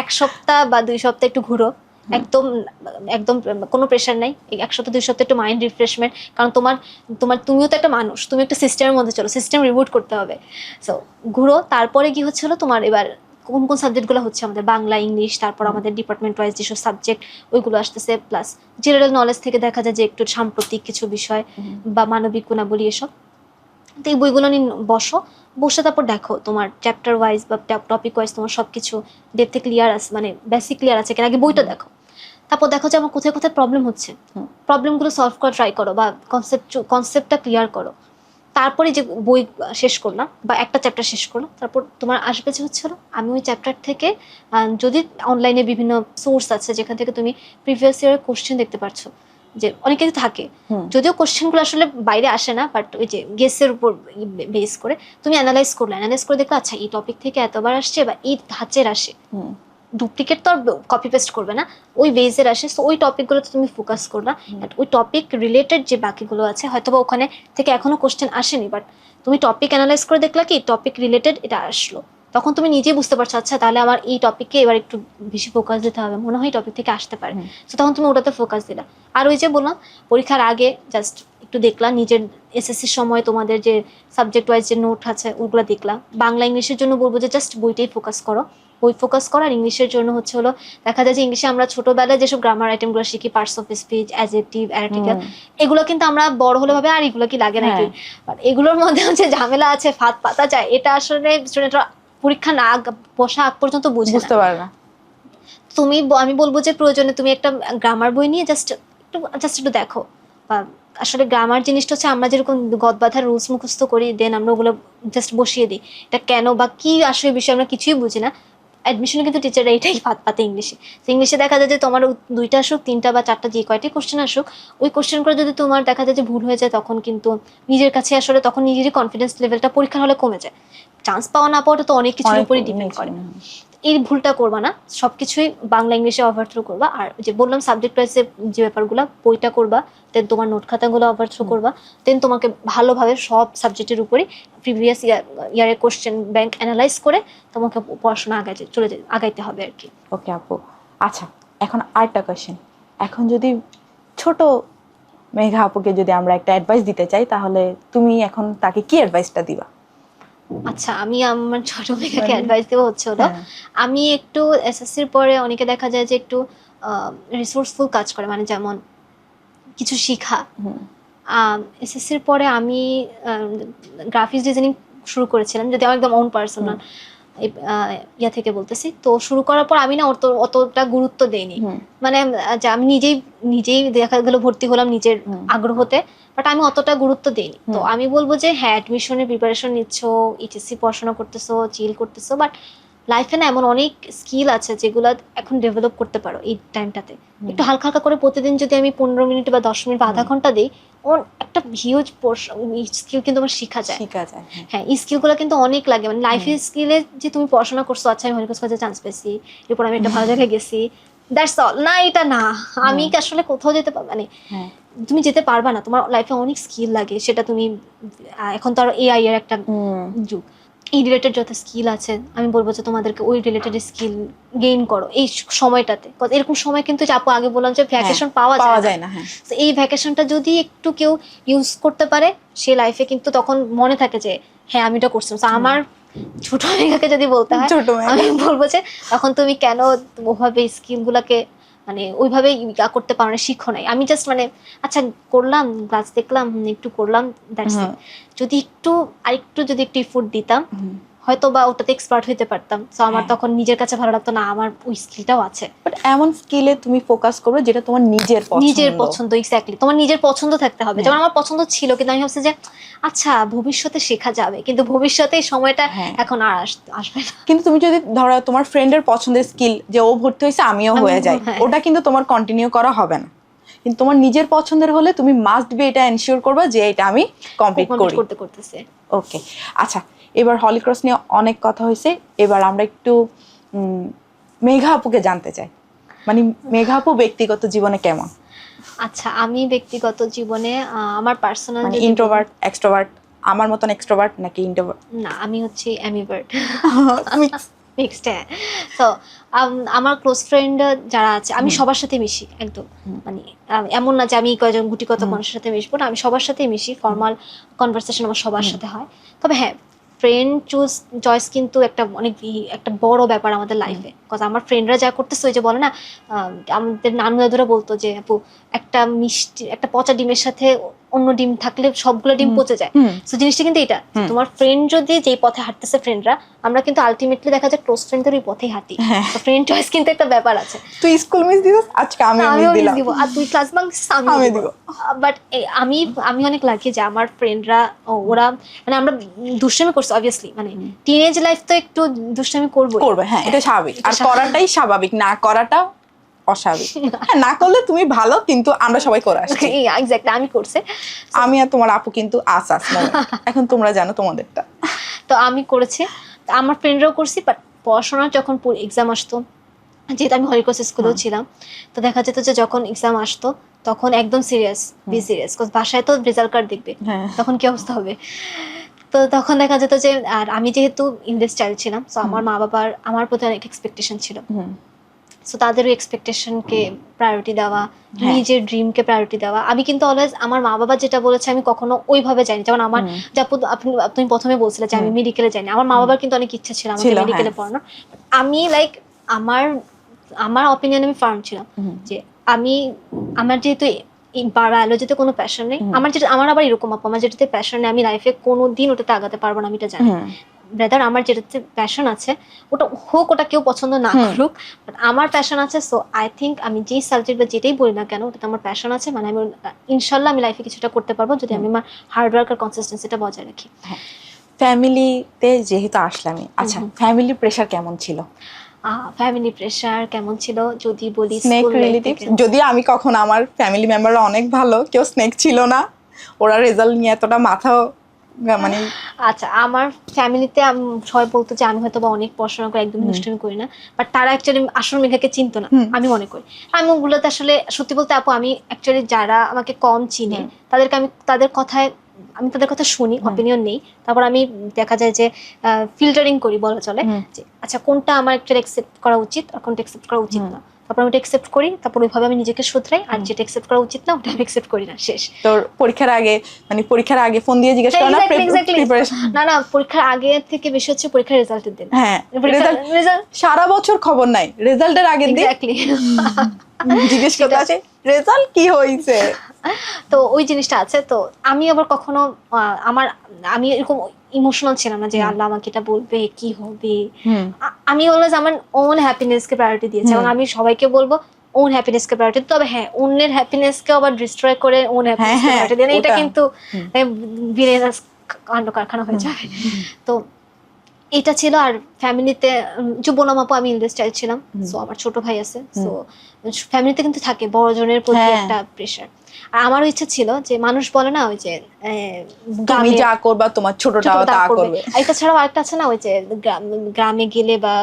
1 সপ্তাহ বা 2 সপ্তাহ একটু ঘুরো, একদম একদম কোনো প্রেশার নাই। 1 সপ্তাহ 2 সপ্তাহ একটু মাইন্ড রিফ্রেশমেন্ট, কারণ তুমিও তো একটা মানুষ, তুমি একটা সিস্টেমের মধ্যে চলো, সিস্টেম রিবুট করতে হবে। সো ঘুরো, তারপরে কি হচ্ছে তোমার এবার কোন কোন সাবজেক্টগুলো হচ্ছে আমাদের বাংলা, ইংলিশ, তারপর আমাদের ডিপার্টমেন্ট ওয়াইজ যেসব সাবজেক্ট ওইগুলো আসতেছে, প্লাস জেনারেল নলেজ থেকে দেখা যায় যে একটু সাম্প্রতিক কিছু বিষয় বা মানবিক গুণাবলী এসব। তো এই বইগুলো নিয়ে বসে তারপর দেখো তোমার চ্যাপ্টার ওয়াইজ বা টপিক ওয়াইজ তোমার সবকিছু ডেপথে ক্লিয়ার আছে, মানে বেসিক ক্লিয়ার আছে কিনা, আগে বইটা দেখো। তারপর দেখো যে আমার কোথায় কোথায় প্রবলেম হচ্ছে, প্রবলেমগুলো সলভ করা ট্রাই করো বা কনসেপ্টটা ক্লিয়ার করো। তারপরে যে বই শেষ করলাম বা একটা চ্যাপ্টার শেষ করলাম, তারপর তোমার আসবে যে হচ্ছে আমি ওই চ্যাপ্টার থেকে যদি অনলাইনে বিভিন্ন সোর্স আছে যেখান থেকে তুমি প্রিভিয়াস ইয়ারের কোশ্চেন দেখতে পাচ্ছ, যে অনেক কিছু থাকে, যদিও কোশ্চেনগুলো আসলে বাইরে আসে না, বাট ওই যে গেসের উপর বেস করে তুমি অ্যানালাইজ করে দেখলে আচ্ছা এই টপিক থেকে এতবার আসছে বা এই ধাঁচের আসে, ডুপ্লিকেট তো আর কপি পেস্ট করবে না, ওই বেজের আসে। সো ওই টপিকগুলোতে তুমি ফোকাস করবা, ওই টপিক রিলেটেড যে বাকিগুলো আছে হয়তো বা ওখানে থেকে এখনো কোশ্চেন আসেনি, বাট তুমি টপিক অ্যানালাইজ করে দেখলা কি টপিক রিলেটেড এটা আসলো, তখন তুমি নিজেই বুঝতে পারছো আচ্ছা তাহলে আমার এই টপিককে এবার একটু বেশি ফোকাস দিতে হবে, মনে হয় টপিক থেকে আসতে পারে। তো তখন তুমি ওটাতে ফোকাস দিলা। আর ওই যে বললাম পরীক্ষার আগে জাস্ট একটু দেখলা নিজের এসএসসির সময় তোমাদের যে সাবজেক্ট ওয়াইজ যে নোট আছে ওগুলো দেখলা। বাংলা ইংলিশের জন্য বলবো যে জাস্ট বইটাই ফোকাস করো, বই ফোকাস করা। আর ইংলিশের জন্য হচ্ছে দেখা যায় যে ইংলিশে আমরা ছোটবেলায় যেসব গ্রামার আইটেমগুলো শিখি, পার্টস অফ স্পিচ, অ্যাডজেক্টিভ, অ্যারটিকেল, এগুলো কিন্তু আমরা বড় হলে ভাবে আর এগুলো কি লাগে নাকি, বাট এগুলোর মধ্যে হচ্ছে ঝামেলা আছে, ফাঁদ পাতা যায়, এটা আসলে স্টুডেন্টরা পরীক্ষা না বসা আগ পর্যন্ত বুঝতে পারে না। আমি বলবো যে প্রয়োজনে তুমি একটা গ্রামার বই নিয়ে জাস্ট একটু দেখো। বা আসলে গ্রামার জিনিসটা হচ্ছে আমরা যেরকম গদবাধার রুলস মুখস্থ করি, দেন আমরা ওগুলো জাস্ট বসিয়ে দিই, এটা কেন বা কি আসলে বিষয় আমরা কিছুই বুঝি না। অ্যাডমিশনে কিন্তু টিচাররা এটাই ফাঁদ পাতে ইংলিশে দেখা যায় যে তোমার 2টা আসুক 3টা বা 4টা যে কয়টি কোশ্চেন আসুক, ওই কোশ্চেন করে যদি তোমার দেখা যায় যে ভুল হয়ে যায়, তখন কিন্তু নিজের কাছে আসলে তখন নিজেরই কনফিডেন্স লেভেলটা পরীক্ষার হলে কমে যায়। চান্স পাওয়া না পাওয়াটা তো অনেক কিছুর উপরই ডিপেন্ড করে। এই ভুলটা করবা না, সবকিছুই বাংলা ইংলিশে ওভারথ্রো করবা। আর যে বললাম সাবজেক্ট ওয়াইজে যে ব্যাপারগুলো বইটা করবা, দেন তোমার নোট খাতাগুলো ওভারথ্রো করবা, দেন তোমাকে ভালোভাবে সব সাবজেক্টের উপরই প্রিভিয়াস ইয়ারের কোশ্চেন ব্যাংক অ্যানালাইজ করে তোমাকে পড়াশোনা আগাইতে হবে আর কি। ওকে আপু, আচ্ছা এখন আরেকটা কোয়েশ্চেন, এখন যদি ছোট মেঘা আপুকে যদি আমরা একটা অ্যাডভাইস দিতে চাই, তাহলে তুমি এখন তাকে কি অ্যাডভাইসটা দিবা? আচ্ছা, আমি আমার ছোট মেয়েকে অ্যাডভাইস দেবো হচ্ছে আমি একটু এসএসসির পরে অনেকে দেখা যায় যে একটু রিসোর্সফুল কাজ করে, মানে যেমন কিছু শিখা। এসএসসির পরে আমি গ্রাফিক্স ডিজাইনিং শুরু করেছিলাম, যদি আমার একদম ওন পার্সোনাল ইয়া থেকে বলতেছি। তো শুরু করার পর আমি না অতটা গুরুত্ব দেইনি, মানে আমি নিজেই দেখা গেল ভর্তি হলাম নিজের আগ্রহতে, বাট আমি অতটা গুরুত্ব দেইনি। তো আমি বলবো যে হ্যাঁ, অ্যাডমিশনের প্রিপারেশন নিচ্ছ, এইচএসসি পড়াশোনা করতেছো, চিল করতেছো, বাট লাইফে না এমন অনেক স্কিল আছে যেগুলো এখন ডেভেলপ করতে পারো এই টাইমটাতে। একটু হালকা হালকা করে প্রতিদিন যদি আমি 15 মিনিট বা 10 মিনিট বা আধা ঘন্টা দিই, ওর একটা হিউজ স্কিল কিন্তু আমার শেখা যায়। হ্যাঁ, এই স্কিলগুলো কিন্তু অনেক লাগে, মানে লাইফের স্কিলে যে তুমি পড়াশোনা করছো, আচ্ছা আমি হলিক্রস কলেজে চান্স পেয়েছি, এরপর আমি একটা ভালো জায়গায় গেছি, দ্যাটস অল না, এটা না। আমি আসলে কোথাও যেতে মানে তুমি যেতে পারবা না, তোমার লাইফে অনেক স্কিল লাগে। সেটা তুমি এখন তো আর এআই এর একটা যুগ, এই রিলেটেড যত স্কিল আছে আমি বলবো যে তোমাদেরকে ওই রিলেটেড স্কিল গেইন করো এই সময়টাতে। এরকম সময় কিন্তু আপু আগে বললাম যে ভ্যাকেশন পাওয়া যায় না। তো এই ভ্যাকেশনটা যদি একটু কেউ ইউজ করতে পারে, সে লাইফে কিন্তু তখন মনে থাকে যে হ্যাঁ আমি এটা করছিলাম। আমার ছোট মেয়েকে যদি বলতে হয়, আমি বলবো যে তখন তুমি কেন ওভাবে স্কিল গুলাকে মানে ওইভাবে ইয়া করতে পারো না, শিখো নাই। আমি জাস্ট মানে আচ্ছা করলাম, গাছ দেখলাম, একটু করলাম, দ্যাটস ইট। যদি একটু আরেকটু যদি একটু এফোর্ট দিতাম, হয়তো বা ওটাতে এক্সপার্ট হইতে পারতাম। তো আমার তখন নিজের কাছে ভালো লাগতো না আমার ওই স্কিলটাও আছে। বাট এমন স্কিলে তুমি ফোকাস করবে যেটা তোমার নিজের পছন্দ। এক্স্যাক্টলি, তোমার নিজের পছন্দ থাকতে হবে। যেমন আমার পছন্দ ছিল, কিন্তু আমি ভাবছি যে আচ্ছা ভবিষ্যতে শেখা যাবে, কিন্তু ভবিষ্যতে সময়টা এখন আর আসবে না। কিন্তু তুমি যদি ধরো তোমার ফ্রেন্ডের পছন্দের স্কিল যে ও ভর্তি হয়েছে আমিও হয়ে যাই, ওটা কিন্তু তোমার কন্টিনিউ করা হবে না। কিন্তু তোমার নিজের পছন্দের হলে তুমি মাস্ট বি এটা এনশিওর করবে যে এটা আমি কমপ্লিট করতেছি। ওকে, আচ্ছা এবার হলিক্রস নিয়ে অনেক কথা হয়েছে, এবার আমরা একটু মেঘা আপুকে জানতে চাই, মানে মেঘা আপু ব্যক্তিগত জীবনে কেমন? আচ্ছা, আমি ব্যক্তিগত জীবনে আমার পার্সোনাল মানে ইন্ট্রোভার্ট এক্সট্রোভার্ট, আমার মতন এক্সট্রোভার্ট নাকি ইন্ট্রোভার্ট? না, আমি হচ্ছে অ্যামিভার্ট মিক্সড। হ্যাঁ, তো আমার ক্লোজ ফ্রেন্ড যারা আছে আমি সবার সাথে মিশি একদম। মানে এমন না যে আমি কয়েকজন গুটিগত মানুষের সাথে মিশবো না, আমি সবার সাথে মিশি, ফর্মাল কনভারসেশন আমার সবার সাথে হয়। তবে হ্যাঁ, ফ্রেন্ড চয়েস কিন্তু একটা বড় ব্যাপার আমাদের লাইফে। বিকজ আমার ফ্রেন্ডরা যা করতেছে, ওই যে বলে না, আমাদের নানু দাদুরা বলতো যে আপু একটা মিষ্টি একটা পচা ডিমের সাথে অন্য ডিম থাকলে সবগুলো ডিম পচে যায়। তো জিনিসটা কিন্তু এটা, তোমার ফ্রেন্ড যদি যেই পথে হাঁটতেছে, ফ্রেন্ডরা আমরা কিন্তু আলটিমেটলি দেখা যায় ক্লোজ ফ্রেন্ডদের ওই পথেই হাঁটি। তো ফ্রেন্ড চয়েস কিন্তু একটা ব্যাপার আছে। তুই স্কুল মিস দিস, আজকে আমিও মিস দিব, আর তুই ক্লাস বাঙ্ক আমি দিব। বাট আমি অনেক লাকি যে আমার ফ্রেন্ডরা ওরা মানে আমরা দুষ্টামি করছি অবভিয়াসলি, মানে টিনেজ লাইফ তো একটু দুষ্টামি করবে। হ্যাঁ, এটা স্বাভাবিক, আর করাটাই স্বাভাবিক, না করাটা অস্বাভাবিক। না করলে তুমি ভালো, কিন্তু আমরা সবাই করে আসছি। এক্স্যাক্টলি, আমি করছি, আমি আর তোমার আপু কিন্তু আসাস এখন তোমরা জানো তোমাদেরটা। তো আমি করেছি, আমার ফ্রেন্ডরাও করছি। বাট পড়াশোনা যখন এক্সাম আসতো, যেহেতু আমি হলিক্রস স্কুলেও ছিলাম, তো দেখা যেত যে যখন এক্সাম আসতো তখন একদম সিরিয়াস, বাসায় তো রেজাল্ট কার্ড দেখবে, তখন কি অবস্থা হবে। তো তখন দেখা যেত যে, আর আমি যেহেতু ইংলিশ চাইল্ড ছিলাম, তো আমার মা বাবার আমার প্রতি অনেক এক্সপেকটেশন ছিল। সো তাদের ওই এক্সপেকটেশনকে প্রায়োরিটি দেওয়া, নিজের ড্রিমকে প্রায়োরিটি দেওয়া। আমি কিন্তু অলওয়েজ আমার মা বাবা যেটা বলেছে আমি কখনো ওইভাবে যাইনি। যেমন আমার তুমি প্রথমে বলছিলে যে আমি মেডিকেলে যাইনি, আমার মা বাবার কিন্তু অনেক ইচ্ছা ছিল আমাকে মেডিকেলে পড়ানোর। আমি লাইক আমার অপিনিয়ন আমি ফার্ম ছিলাম যে আমার যেহেতু বায়োলজিতে কোনো প্যাশন নেই, আমার আবার এরকম আপু, আমার যেটাতে প্যাশন নেই আমি লাইফে কোনোদিন ওটাতে আগাতে পারবো না, আমি এটা জানি। ব্রাদার, আমার যেটাতে প্যাশন আছে ওটা হোক, ওটা কেউ পছন্দ না করুক, বাট আমার প্যাশন আছে। সো আই থিঙ্ক আমি যেই সাবজেক্ট বা যেটাই বলি না কেন, ওটাতে আমার প্যাশন আছে, মানে আমি ইনশাল্লাহ আমি লাইফে কিছুটা করতে পারবো যদি আমি আমার হার্ডওয়ার্ক আর কনসিস্টেন্সিটা বজায় রাখি। ফ্যামিলিতে যেহেতু আসলামই, আচ্ছা ফ্যামিলি প্রেশার কেমন ছিল? ফ্যামিলি প্রেশার কেমন ছিল যদি বলি, স্নেক রিলেটিভ, যদিও আমি কখনো আমার ফ্যামিলি মেম্বাররা অনেক ভালো, কেউ স্নেক ছিল না, ওরা রেজাল্ট নিয়ে এতটা মাথা মানে। আচ্ছা, আমার ফ্যামিলিতে সবাই বলতো যে আমি হয়তো বা অনেক পড়াশোনা করে একদম দুষ্টামি করি না, বাট তারা অ্যাকচুয়ালি আসল মেঘাকে চিনতো না, আমি মনে করি। আমি ওগুলোতে আসলে সত্যি বলতে আপু, আমি অ্যাকচুয়ালি যারা আমাকে কম চিনে তাদেরকে আমি তাদের কথা শুনি, অপিনিয়ন নেই, তারপর আমি দেখা যায় যে ফিল্টারিং করি বলা চলে, যে আচ্ছা কোনটা আমার অ্যাকচুয়ালি অ্যাকসেপ্ট করা উচিত আর কোনটা অ্যাকসেপ্ট করা উচিত না। তারপর আমি ওটা অ্যাকসেপ্ট করি, তারপর ওইভাবে আমি নিজেকে শুধরাই, আর যেটা অ্যাকসেপ্ট করা উচিত না ওটা আমি অ্যাকসেপ্ট করি না, শেষ। তোর পরীক্ষার আগে ফোন দিয়ে জিজ্ঞেস করো না প্রিপারেশন? না, পরীক্ষার আগে থেকে বেশি হচ্ছে পরীক্ষার রেজাল্টের দিন। হ্যাঁ, রেজাল্ট সারা বছর খবর নাই, রেজাল্টের আগের দিন জিজ্ঞেস করতে আছে রেজাল্ট কি হয়েছে। তো ওই জিনিসটা আছে। তো আমি আবার কখনো আমি এরকম ইমোশনাল ছিলাম না যে আল্লাহ আমাকে এটা বলবে, কি হবে। আমি অলওয়েজ আমার ওন হ্যাপিনেসকে প্রায়োরিটি দিয়েছি, এবং আমি সবাইকে বলবো ওন হ্যাপিনেসকে প্রায়োরিটি। তবে হ্যাঁ, অন্যের হ্যাপিনেসকে আবার ডিস্ট্রয় করে ওন হ্যাপিনেসকে প্রায়োরিটি দেন, এটা কিন্তু বিরেনাস কাণ্ড কারখানা হয়ে যাবে। তো এটা ছিল। আর ফ্যামিলিতে যে বললাম আপু আমি ইলডেস্ট চাইল্ড ছিলাম, সো আমার ছোট ভাই আছে, সো ফ্যামিলিতে কিন্তু থাকে বড়জনের প্রতি হ্যাঁ। একটা প্রেশার। আর আমারও ইচ্ছা ছিল যে মানুষ বলে না ওই যে তুমি গ্রামে যা করবা তোমার ছোটটাও তা করবে। আর এটা ছাড়াও আরেকটা আছে না ওই যে গ্রামে গেলে বা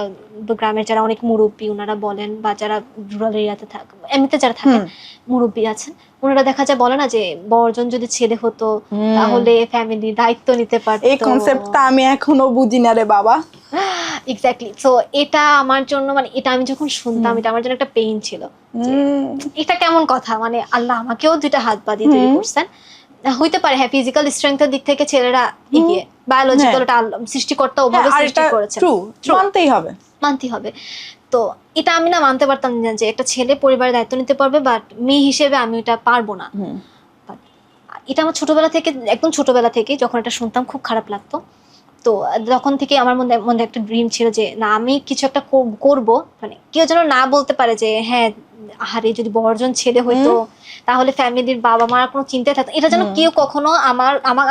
গ্রামের যারা অনেক মুরব্বী ওনারা বলেন, বা যারা রুরাল এরিয়াতে থাকে এমনিতে যারা থাকেন মুরব্বী আছেন, ওনারা দেখা যায় বলে না যে বড়জন যদি ছেলে হতো তাহলে ফ্যামিলি দায়িত্ব নিতে পারতো। এই কনসেপ্টটা আমি এখনো বুঝি না রে বাবা। এক্স্যাক্টলি। সো এটা আমার জন্য মানে এটা আমি যখন শুনতাম এটা আমার জন্য একটা পেইন ছিল যে এটা কেমন কথা, মানে আল্লাহ আমাকেও দুইটা হাত পা দিয়ে তৈরি করছেন। হইতে পারে হ্যাঁ ফিজিক্যাল স্ট্রেংথের দিক থেকে ছেলেরা এগিয়ে, বায়োলজিক্যাল এটা সৃষ্টিকর্তা ওভাবে সৃষ্টি করেছেন, মানতেই হবে, মানতে হবে। তো এটা আমি না মানতে পারতাম না যে একটা ছেলে পরিবারের দায়িত্ব নিতে পারবে, বাট মেয়ে হিসেবে আমি এটা পারবো না। But এটা আমার ছোটবেলা থেকে, একদম ছোটবেলা থেকে যখন এটা শুনতাম খুব খারাপ লাগতো। তো তখন থেকে আমার মধ্যে একটা ড্রিম ছিল যে না আমি কিছু একটা করব, মানে কেউ যেন না বলতে পারে যে হ্যাঁ আহারে যদি বড়জন ছেলে হইতো তাহলে ফ্যামিলির বাবা মার কোনো চিন্তায় থাকতো, এটা যেন কেউ কখনো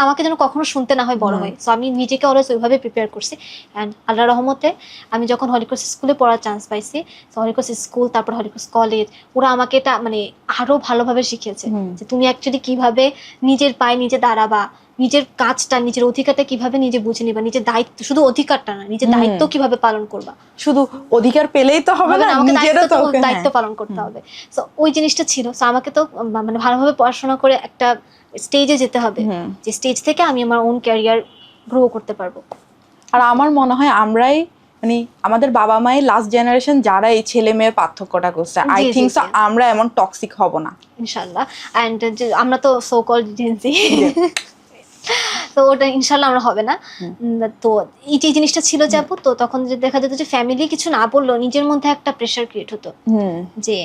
আমাকে যেন কখনো শুনতে না হয় বড় হয়। সো আমি নিজেকে অলওয়েজ ওইভাবে প্রিপেয়ার করছি। অ্যান্ড আল্লাহ রহমতে আমি যখন হলিক্রস স্কুলে পড়ার চান্স পাইছি, হলিক্রস স্কুল তারপর হলিক্রস কলেজ, ওরা আমাকে এটা মানে আরো ভালোভাবে শিখিয়েছে যে তুমি অ্যাকচুয়ালি কিভাবে নিজের পায়ে নিজে দাঁড়াবা, নিজের কাজটা নিজের অধিকারটা কিভাবে নিজে বুঝে নিবা, নিজের দায়িত্ব শুধু অধিকারটা না নিজের দায়িত্ব কিভাবে পালন করবা। শুধু অধিকার পেলেই তো হবে না, আমাকে নিজেরও তো দায়িত্ব পালন করতে হবে। সো ওই জিনিসটা ছিল। সো আমাকে তো মানে ভালোভাবে পড়াশোনা করে একটা স্টেজে যেতে হবে, যে স্টেজ থেকে আমি আমার ওন ক্যারিয়ার গ্রো করতে পারবো। আর আমার মনে হয় আমরাই মানে আমাদের বাবা মায়ের লাস্ট জেনারেশন যারা এই ছেলে মেয়ের পার্থক্যটা করছে, আই থিঙ্ক সো আমরা এমন টক্সিক হব না ইনশাআল্লাহ। এন্ড আমরা তো সো কল্ড জেনজি, তো ওটা ইনশাল্লাহ আমরা হবে না। তো এই যে জিনিসটা ছিল যাবো, তো তখন যে দেখা যেত যে ফ্যামিলি কিছু না বললেও নিজের মধ্যে একটা প্রেশার ক্রিয়েট হতো যে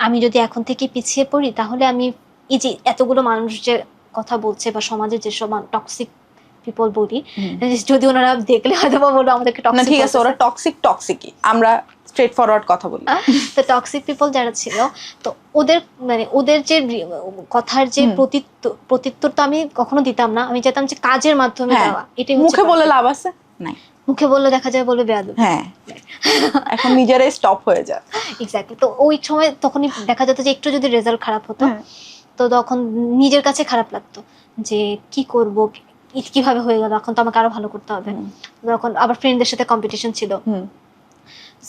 আমি যদি এখন থেকে পিছিয়ে পড়ি তাহলে আমি এই যে এতগুলো মানুষ যে কথা বলছে বা সমাজে যেসব টক্সিক পিপল বলি, যদি ওনারা দেখলে হয়তো বা বলবো আমাদেরকে টক্সিক, ঠিক আছে ওরা টক্সিকই, আমরা স্ট্রেট ফরওয়ার্ড কথা বলি। তো টক্সিক পিপল যারা ছিল, তো ওদের মানে ওদের যে কথার যে প্রত্যুত্তর তো আমি কখনো দিতাম না, আমি চাইতাম যে কাজের মাধ্যমে দেওয়া। এটাই মুখে বলে লাভ আছে নাই, মুখে বললে দেখা যায় বলবে বেয়াদব। হ্যাঁ এখন নিজেরাই স্টপ হয়ে যায়। এক্স্যাক্টলি। তো ওই সময় তখনই দেখা যেত যে একটু যদি রেজাল্ট খারাপ হতো তো তখন নিজের কাছে খারাপ লাগতো যে কি করব, কিভাবে হয়ে গেল, এখন তো আমাকে আরো ভালো করতে হবে। তখন আবার ফ্রেন্ডদের সাথে কম্পিটিশন ছিল।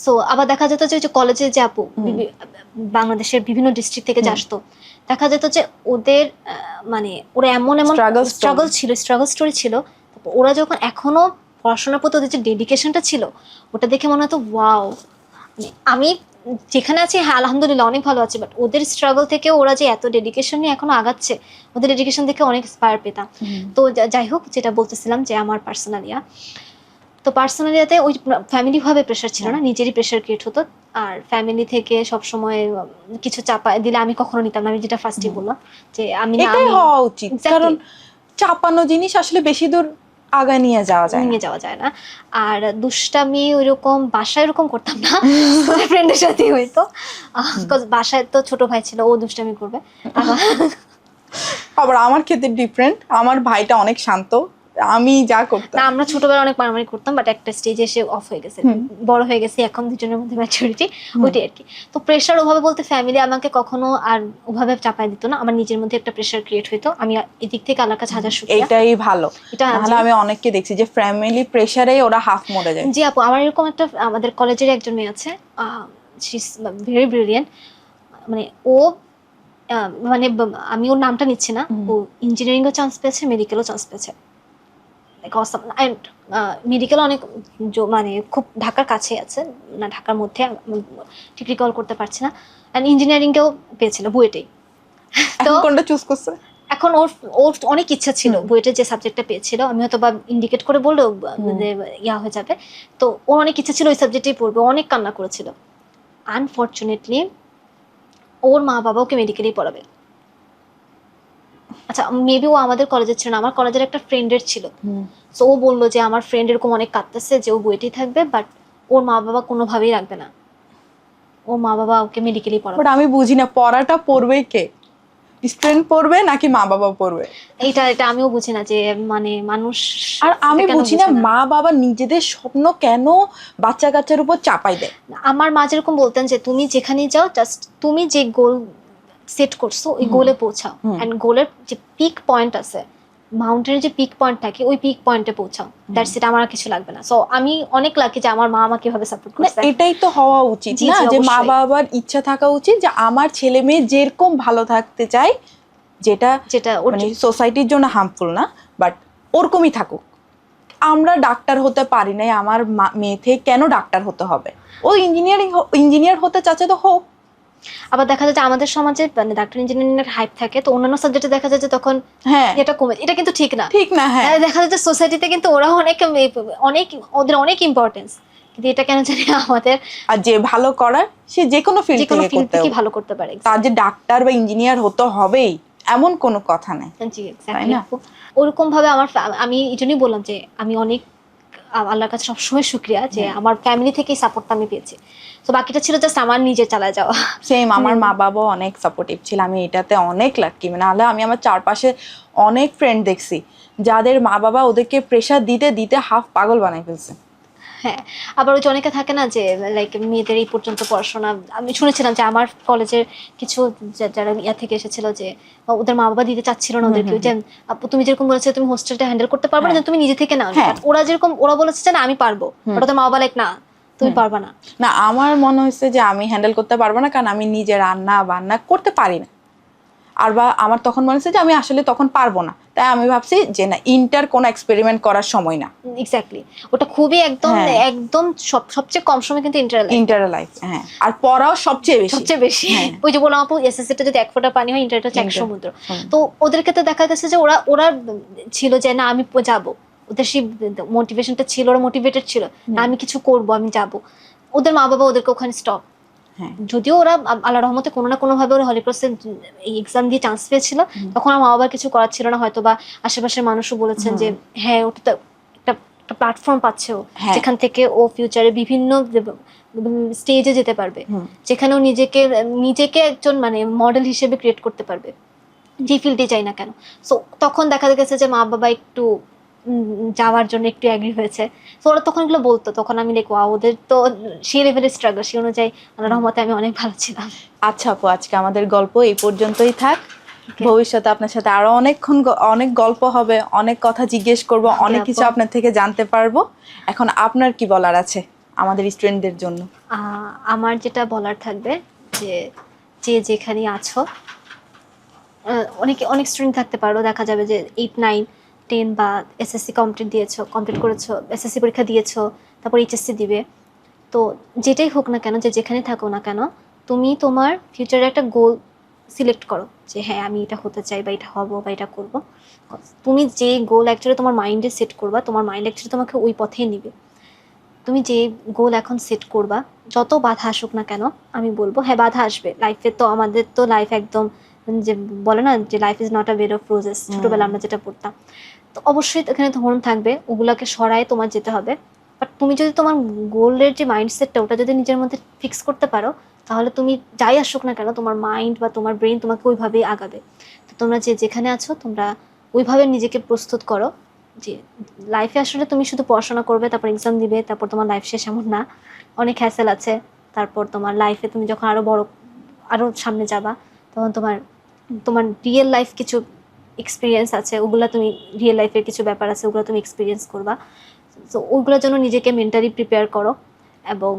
সো আবার দেখা যেত যে কলেজে যে আপু বাংলাদেশের বিভিন্ন ডিস্ট্রিক্ট থেকে যে আসতো, দেখা যেত যে ওদের মানে ওরা এমন স্ট্রাগল স্টোরি ছিল। ওরা যখন এখনো পড়াশোনার প্রতি ওদের যে ডেডিকেশনটা ছিল ওটা দেখে মনে হতো ওয়াও, আমি যেখানে আছি হ্যাঁ আলহামদুলিল্লাহ অনেক ভালো আছে, বাট ওদের স্ট্রাগল থেকে ওরা যে এত ডেডিকেশন নিয়ে এখনো আগাচ্ছে, ওদের ডেডিকেশন দেখে অনেক ইন্সপায়ার পেতাম। তো যাই হোক, যেটা বলতেছিলাম যে আমার পার্সোনালিয়া, তো পার্সোনালিয়াতে ওই ফ্যামিলি ভাবে প্রেশার ছিল না, নিজেরই প্রেশার ক্রিয়েট হতো। আর ফ্যামিলি থেকে সবসময় কিছু চাপায় দিলে আমি কখনো নিতাম না। আমি যেটা ফার্স্টে বললাম যে আমি না, এটাই হওয়া উচিত, কারণ চাপানো জিনিস আসলে বেশি দূর আগায় নিয়ে যাওয়া যায় না। আর দুষ্টামি ওইরকম বাসায় এরকম করতাম না, ফ্রেন্ডের সাথে হইতো। বাসায় তো ছোট ভাই ছিল, ও দুষ্টামি করবে। আবার আমার ক্ষেত্রে ডিফারেন্ট, আমার ভাইটা অনেক শান্ত, আমি যা করতাম। না আমরা ছোটবেলা অনেক মারামারি করতাম, বাট একটা স্টেজে এসে অফ হয়ে গেছে, বড় হয়ে গেছে এখন, দুজনের মধ্যে ম্যাচুরিটি, ওইটাই আর কি। তো প্রেশার ওভাবে বলতে ফ্যামিলি আমাকে কখনো আর ওভাবে চাপাই দিত না, আমার নিজের মধ্যে একটা প্রেশার ক্রিয়েট হইতো। আমি এদিক থেকে আল্লাহর কাছে হাজার শুকরিয়া। এটাই ভালো, তাহলে আমি অনেককে দেখছি যে ফ্যামিলি প্রেশারেই ওরা হাফ মরে যায়। জি আপু, আমার এরকম একটা আমাদের কলেজের একজন মেয়ে আছে, শি ইজ ভেরি ব্রিলিয়েন্ট। মানে ও মানে আমি ওর নামটা নিচ্ছি না, ও ইঞ্জিনিয়ারিংও চান্স পেয়েছে, মেডিকেলও চান্স পেয়েছে। মেডিকেল অনেক মানে খুব ঢাকার কাছে আছে না, ঢাকার মধ্যে ঠিক রিকল করতে পারছি না। অ্যান্ড ইঞ্জিনিয়ারিংকেও পেয়েছিল বুয়েটেই। তো কোনটা চুজ করছে? এখন ওর অনেক ইচ্ছা ছিল বুয়েটের যে সাবজেক্টটা পেয়েছিল, আমি হয়তো বা ইন্ডিকেট করে বললেও ইয়া হয়ে যাবে। তো ওর অনেক ইচ্ছা ছিল ওই সাবজেক্টেই পড়বে, অনেক কান্না করেছিল। আনফর্চুনেটলি ওর মা বাবা ওকে মেডিকেলেই পড়াবে। আচ্ছা মেবি ও আমাদের কলেজের ছিল না, আমার কলেজের একটা ফ্রেন্ডের ছিল। সো ও বললো যে আমার ফ্রেন্ড এরকম অনেক কাঁদতেছে যে ও বুয়েটেই থাকবে, বাট ওর মা বাবা কোনোভাবেই রাখবে না, ও মা বাবা ওকে মেডিকেলেই পড়াবে। বাট আমি বুঝি না পড়াটা পড়বে কে? স্টুডেন্ট পড়বে নাকি মা বাবা পড়বে? এটা এটা আমিও বুঝি না যে মানে মানুষ, আর আমি এটা কেন বুঝি না বুঝে মা বাবা নিজেদের স্বপ্ন কেন বাচ্চা কাচ্চার উপর চাপাই দেয়। আমার মা যেরকম বলতেন যে তুমি যেখানেই যাও জাস্ট তুমি যে গোল সেট করছো ওই গোলে পৌঁছাও, অ্যান্ড গোলের যে পিক পয়েন্ট আছে, মাউন্টেনের যে পিক পয়েন্ট থাকে ওই পিক পয়েন্টে পৌঁছাও, দ্যাটস ইট, আমার আর কিছু লাগবে না। সো আমি অনেক লাকি যে আমার মা আমাকে এভাবে সাপোর্ট না, করছে। এটাই তো হওয়া উচিত জি, না, জি, যে মা অবশ্যই। বাবার ইচ্ছা থাকা উচিত যে আমার ছেলে মেয়ে যেরকম ভালো থাকতে চায়, যেটা যেটা ওর মানে সোসাইটির জন্য হার্মফুল না, বাট ওরকমই থাকুক। আমরা ডাক্তার হতে পারি নাই, আমার মেয়ে থেকে কেন ডাক্তার হতে হবে? ও ইঞ্জিনিয়ার হতে চাচ্ছে তো হোক। আবার দেখা যায় যে আমাদের সমাজে মানে ডাক্তার ইঞ্জিনিয়ারিং এর হাইপ থাকে, তো অন্যান্য সাবজেক্টে দেখা যায় যে তখন হ্যাঁ, এটা কমে, এটা কিন্তু ঠিক না। ঠিক না। হ্যাঁ, দেখা যায় যে সোসাইটিতে কিন্তু ওরাও অনেক অনেক ওদের অনেক ইম্পর্টেন্স, কিন্তু এটা কেন জানি আমাদের আর যে ভালো করার সে যে কোনো ফিল্ড যে কোনো থেকে ফিল্ড করতে থেকে হবে, ভালো করতে পারে। তার যে ডাক্তার বা ইঞ্জিনিয়ার হতে হবেই এমন কোনো কথা নেই। জি, তাই এক্স্যাক্টলি। না? ওরকম ভাবে আমার আমি এই জন্যই বললাম যে আমি অনেক আল্লাহর কাছে সবসময় শুক্রিয়া যে আমার ফ্যামিলি থেকেই সাপোর্টটা আমি পেয়েছি। তো বাকিটা ছিল জাস্ট আমার নিজের চালায় যাওয়া। সেম, আমার মা বাবাও অনেক সাপোর্টিভ ছিল, আমি এটাতে অনেক লাকি। মানে নাহলে আমি আমার চারপাশে অনেক ফ্রেন্ড দেখছি যাদের মা বাবা ওদেরকে প্রেশার দিতে দিতে হাফ পাগল বানাই ফেলছে। হ্যাঁ, আবার ওই যে অনেকে থাকে না যে লাইক মেয়েদের এই পর্যন্ত পড়াশোনা, আমি শুনেছিলাম যে আমার কলেজের কিছু যারা ইয়া থেকে এসেছিল যে ওদের মা বাবা দিতে চাচ্ছিল না ওদেরকে, যে আপু তুমি যেরকম বলেছো তুমি হোস্টেলটা হ্যান্ডেল করতে পারবে না, হ্যাঁ। যে তুমি নিজে থেকে নাও। হ্যাঁ। But ওরা যেরকম ওরা বলেছে যে না আমি পারবো, বাট ওদের মা বাবা লাইক না তুমি পারবা না। না, আমার মনে হয়েছে যে আমি হ্যান্ডেল করতে পারবো না, কারণ আমি নিজে রান্না বান্না করতে পারি না। আর বা আমার তখন মনে হচ্ছে যে আমি আসলে তখন পারবো না, তাই আমি ভাবছি যে না, ইন্টার কোনো এক্সপেরিমেন্ট করার সময় না। এক্স্যাক্টলি, ওটা খুবই একদম হ্যাঁ। একদম সবচেয়ে কম সময় কিন্তু ইন্টার লাইফ, হ্যাঁ, আর পড়াও সবচেয়ে বেশি। সবচেয়ে বেশি। হ্যাঁ। ওই যে বললাম আপু এসএসসিটা যদি এক ফোঁটা পানি হয়, ইন্টারটা হচ্ছে এক Inter, সমুদ্র। তো ওদের ক্ষেত্রে দেখা গেছে যে ওরা ওরা ছিল যে না আমি যাব, ওদের সেই মোটিভেশনটা ছিল, ওরা মোটিভেটেড ছিল না আমি কিছু করব, আমি যাব। ওদের মা বাবা ওদেরকে ওখানে স্টপ। হ্যাঁ। যদিও ওরা আল্লাহ রহমতে কোনো না কোনো ভাবে ওরা হলিক্রসে এই এক্সাম দিয়ে চান্স পেয়েছিল, তখন আমার মা বাবার কিছু করার ছিল না হয়তো, বা আশেপাশের মানুষও বলেছেন যে হ্যাঁ ওটা তো একটা প্ল্যাটফর্ম পাচ্ছে ও, হ্যাঁ। যেখান থেকে ও ফিউচারে বিভিন্ন স্টেজে যেতে পারবে, যেখানে ও নিজেকে নিজেকে একজন মানে মডেল হিসেবে ক্রিয়েট করতে পারবে, যে ফিল্ডে চাই না কেন। সো তখন দেখা গেছে যে মা বাবা একটু যাওয়ার জন্য একটু অ্যাগ্রি হয়েছে। তো ওরা তখন এগুলো বলতো, তখন আমি দেখো ওদের তো সেই লেভেলের স্ট্রাগল, সেই অনুযায়ী আল্লাহর রহমতে আমি অনেক ভালো ছিলাম। আচ্ছা আপু, আজকে আমাদের গল্প এই পর্যন্তই থাক। ভবিষ্যতে আপনার সাথে আরো অনেকক্ষণ অনেক গল্প হবে, অনেক কথা জিজ্ঞেস করব, অনেক কিছু আপনার থেকে জানতে পারবো। এখন আপনার কি বলার আছে আমাদের স্টুডেন্টদের জন্য? আমার যেটা বলার থাকবে যে যে যেখানে আছো, অনেক স্টুডেন্ট থাকতে পারো, দেখা যাবে যে 8, 9, 10 বা এসএসসি কমপ্লিট করেছো, এসএসসি পরীক্ষা দিয়েছো, তারপর এইচএসসি দিবে। তো যেটাই হোক না কেন, যে যেখানে থাকো না কেন, তুমি তোমার ফিউচারে একটা গোল সিলেক্ট করো যে হ্যাঁ আমি এটা হতে চাই বা এটা হব বা এটা করব। তুমি যে গোল অ্যাকচুয়ালি তোমার মাইন্ডে সেট করবা, তোমার মাইন্ড অ্যাকচুয়ালি তোমাকে ওই পথেই নিবে। তুমি যে গোল এখন সেট করবা, যত বাধা আসুক না কেন, আমি বলবো হ্যাঁ বাধা আসবে লাইফে, তো আমাদের তো লাইফ একদম যে বলে না যে life is not a bed of roses, ছোটবেলা আমরা যেটা পড়তাম। তো অবশ্যই এখানে ধরুন থাকবে, ওগুলাকে সরায় তোমার যেতে হবে। বাট তুমি যদি তোমার গোলের যে মাইন্ডসেটটা ওটা যদি নিজের মধ্যে ফিক্স করতে পারো, তাহলে তুমি যাই আসুক না কেন তোমার মাইন্ড বা তোমার ব্রেন তোমাকে ওইভাবেই আগাবে। তো তোমরা যে যেখানে আছো তোমরা ওইভাবে নিজেকে প্রস্তুত করো যে লাইফে আসলে তুমি শুধু পড়াশোনা করবে তারপর এক্সাম দিবে তারপর তোমার লাইফ শেষ, এমন না। অনেক হ্যাসেল আছে। তারপর তোমার লাইফে তুমি যখন আরো সামনে যাবা, তখন তোমার তোমার রিয়েল লাইফ কিছু এক্সপিরিয়েন্স আছে, ওগুলো তুমি রিয়েল লাইফের কিছু ব্যাপার আছে ওগুলো তুমি এক্সপিরিয়েন্স করবা। তো ওইগুলোর জন্য নিজেকে মেন্টালি প্রিপেয়ার করো, এবং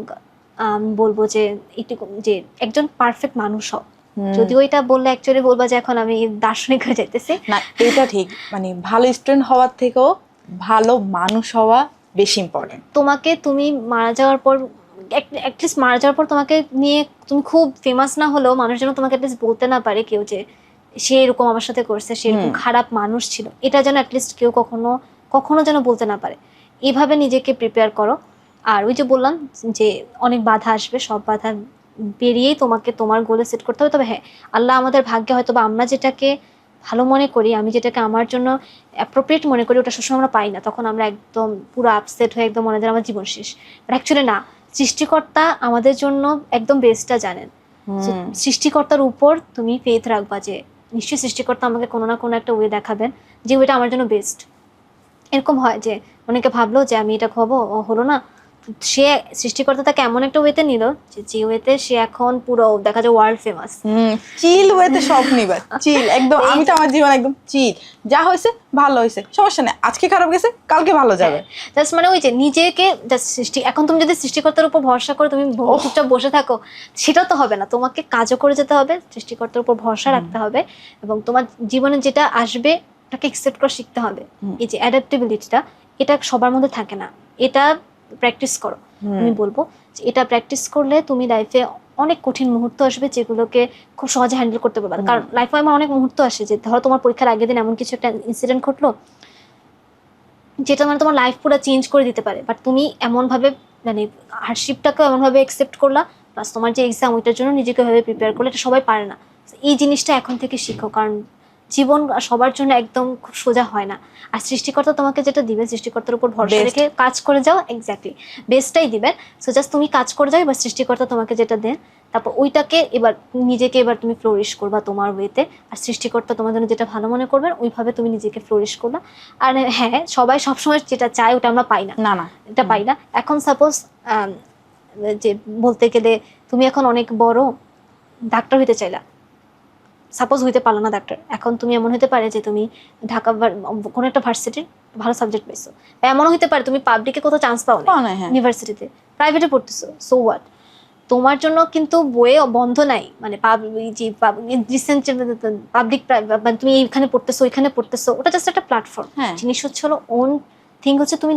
আমি বলবো যে একটু যে একজন পারফেক্ট মানুষ হও। যদিও এটা বললে অ্যাকচুয়ালি বলবা যে এখন আমি দার্শনিক হয়ে যাইতেছি না, এটা ঠিক, মানে ভালো স্টুডেন্ট হওয়ার থেকেও ভালো মানুষ হওয়া বেশি ইম্পর্টেন্ট। তুমি মারা যাওয়ার পর, অ্যাটলিস্ট মারা যাওয়ার পর তোমাকে নিয়ে তুমি খুব ফেমাস না হলেও মানুষ যেন তোমাকে অ্যাটলিস্ট বলতে না পারে কেউ যে সে এরকম আমার সাথে করছে, সে এরকম খারাপ মানুষ ছিল, এটা যেন অ্যাটলিস্ট কেউ কখনো কখনো যেন বলতে না পারে। এইভাবে নিজেকে প্রিপেয়ার করো। আর ওই যে বললাম যে অনেক বাধা আসবে, সব বাধা পেরিয়েই তোমাকে তোমার গোলে সেট করতে হবে। তবে হ্যাঁ, আল্লাহ আমাদের ভাগ্যে হয়তো বা আমরা যেটাকে ভালো মনে করি, আমি যেটাকে আমার জন্য অ্যাপ্রোপ্রিয়েট মনে করি, ওটা সবসময় আমরা পাই না, তখন আমরা একদম পুরো আপসেট হয়ে একদম মনে হয় আমার জীবন শেষ। বাট অ্যাকচুয়ালি না, সৃষ্টিকর্তা আমাদের জন্য একদম বেস্টটা জানেন। সৃষ্টিকর্তার উপর তুমি ফেথ রাখবা যে নিশ্চয়ই সৃষ্টিকর্তা আমাকে কোনো না কোনো একটা ওয়ে দেখাবেন যে ওয়েটা আমার জন্য বেস্ট। এরকম হয় যে অনেকে ভাবলো যে আমি এটা খাবো, হলো না, সে সৃষ্টিকর্তা তাকে এমন একটা ওয়েতে নিল যে ওয়েতে সে এখন পুরো দেখা যায় ওয়ার্ল্ড ফেমাস। চিল ওয়েতে সব নিবা, চিল একদম। আমি তো আমার জীবন একদম চিল, যা হয়েছে ভালো হয়েছে, সমস্যা নেই, আজকে খারাপ গেছে কালকে ভালো যাবে। জাস্ট মানে ওই যে নিজেকে জাস্ট সৃষ্টি, এখন তুমি যদি সৃষ্টিকর্তার উপর ভরসা করে তুমি চুপচাপ বসে থাকো সেটাও তো হবে না, তোমাকে কাজও করে যেতে হবে, সৃষ্টিকর্তার উপর ভরসা রাখতে হবে এবং তোমার জীবনে যেটা আসবে ওটাকে একসেপ্ট করে শিখতে হবে। এই যে অ্যাডাপ্টেবিলিটিটা, এটা সবার মধ্যে থাকে না, এটা প্র্যাকটিস করো। আমি বলবো যে এটা প্র্যাকটিস করলে তুমি লাইফে অনেক কঠিন মুহূর্ত আসবে যেগুলোকে খুব সহজে হ্যান্ডেল করতে পারবে। কারণ লাইফে আমার অনেক মুহূর্ত আসে যে ধরো তোমার পরীক্ষার আগের দিন এমন কিছু একটা ইনসিডেন্ট ঘটলো যেটা মানে তোমার লাইফ পুরো চেঞ্জ করে দিতে পারে, বাট তুমি এমনভাবে মানে হার্ডশিপটাকে এমনভাবে অ্যাকসেপ্ট করলা, প্লাস তোমার যে এক্সাম ওইটার জন্য নিজেকে ভাবে প্রিপেয়ার করলে, এটা সবাই পারে না। এই জিনিসটা এখন থেকে শিখো, কারণ জীবন সবার জন্য একদম খুব সোজা হয় না। আর সৃষ্টিকর্তা তোমাকে যেটা দিবে, সৃষ্টিকর্তার উপর ভরসা রেখে কাজ করে যাও, এক্স্যাক্টলি বেস্টটাই দিবেন। সো জাস্ট তুমি কাজ করে যাও, এবার সৃষ্টিকর্তা তোমাকে যেটা দেন তারপর ওইটাকে এবার নিজেকে এবার তুমি ফ্লোরিশ করবা তোমার ওয়েতে, আর সৃষ্টিকর্তা তোমার জন্য যেটা ভালো মনে করবেন ওইভাবে তুমি নিজেকে ফ্লোরিশ করবা। আর হ্যাঁ, সবাই সবসময় যেটা চায় ওটা আমরা পাই না, না না এটা পাই না। এখন সাপোজ যে বলতে গেলে তুমি এখন অনেক বড় ডাক্তার হইতে চাইলা, সাপোজ হইতে পারলো না ডাক্তার, এখন তুমি এমন হতে পারে যে তুমি ঢাকা কোনো একটা ভার্সিটির ভালো সাবজেক্ট পাইছো, বা এমনও হতে পারে তুমি পাবলিকে কোথাও চান্স পাও না, ইউনিভার্সিটিতে প্রাইভেটে পড়তেছো, সো হোয়াট, তোমার জন্য কিন্তু বইয়ে বন্ধ নাই। মানে রিসেন্ট পাবলিক তুমি এইখানে পড়তেছো ওইখানে পড়তেছো, ওটা জাস্ট একটা প্ল্যাটফর্ম। জিনিস হচ্ছে হলো ওন থিং হচ্ছে তুমি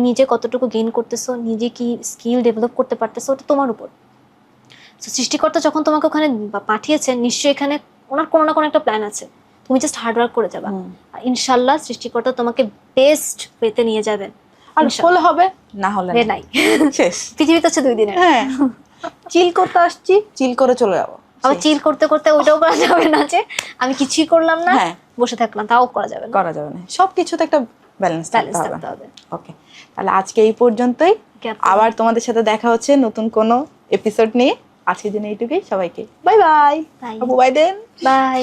নিজে কতটুকু গেইন করতেছো, নিজে কি স্কিল ডেভেলপ করতে পারতেছো, ওটা তোমার উপর। তো সৃষ্টিকর্তা যখন তোমাকে ওখানে পাঠিয়েছেন নিশ্চয়ই এখানে ওনার কোনো না কোনো একটা প্ল্যান আছে, তুমি জাস্ট হার্ডওয়ার্ক করে যাবা, আর ইনশাল্লাহ সৃষ্টিকর্তা তোমাকে বেস্ট ওয়েতে নিয়ে যাবেন। আর হলে হবে, না হলে নাই, শেষ। পৃথিবীতে হচ্ছে 2 দিনের। হ্যাঁ, চিল করতে আসছি, চিল করে চলে যাবো। আবার চিল করতে করতে ওইটাও করা যাবে না যে আমি কিছুই করলাম না, বসে থাকলাম, তাও করা যাবে না। সবকিছুতে একটা ব্যালেন্স থাকতে হবে। ওকে, তাহলে আজকে এই পর্যন্তই, আবার তোমাদের সাথে দেখা হচ্ছে নতুন কোনো এপিসোড নিয়ে। আজকের জন্য এইটুকুই, সবাইকে বাই বাই। বাই আপু বাই দেন। বাই।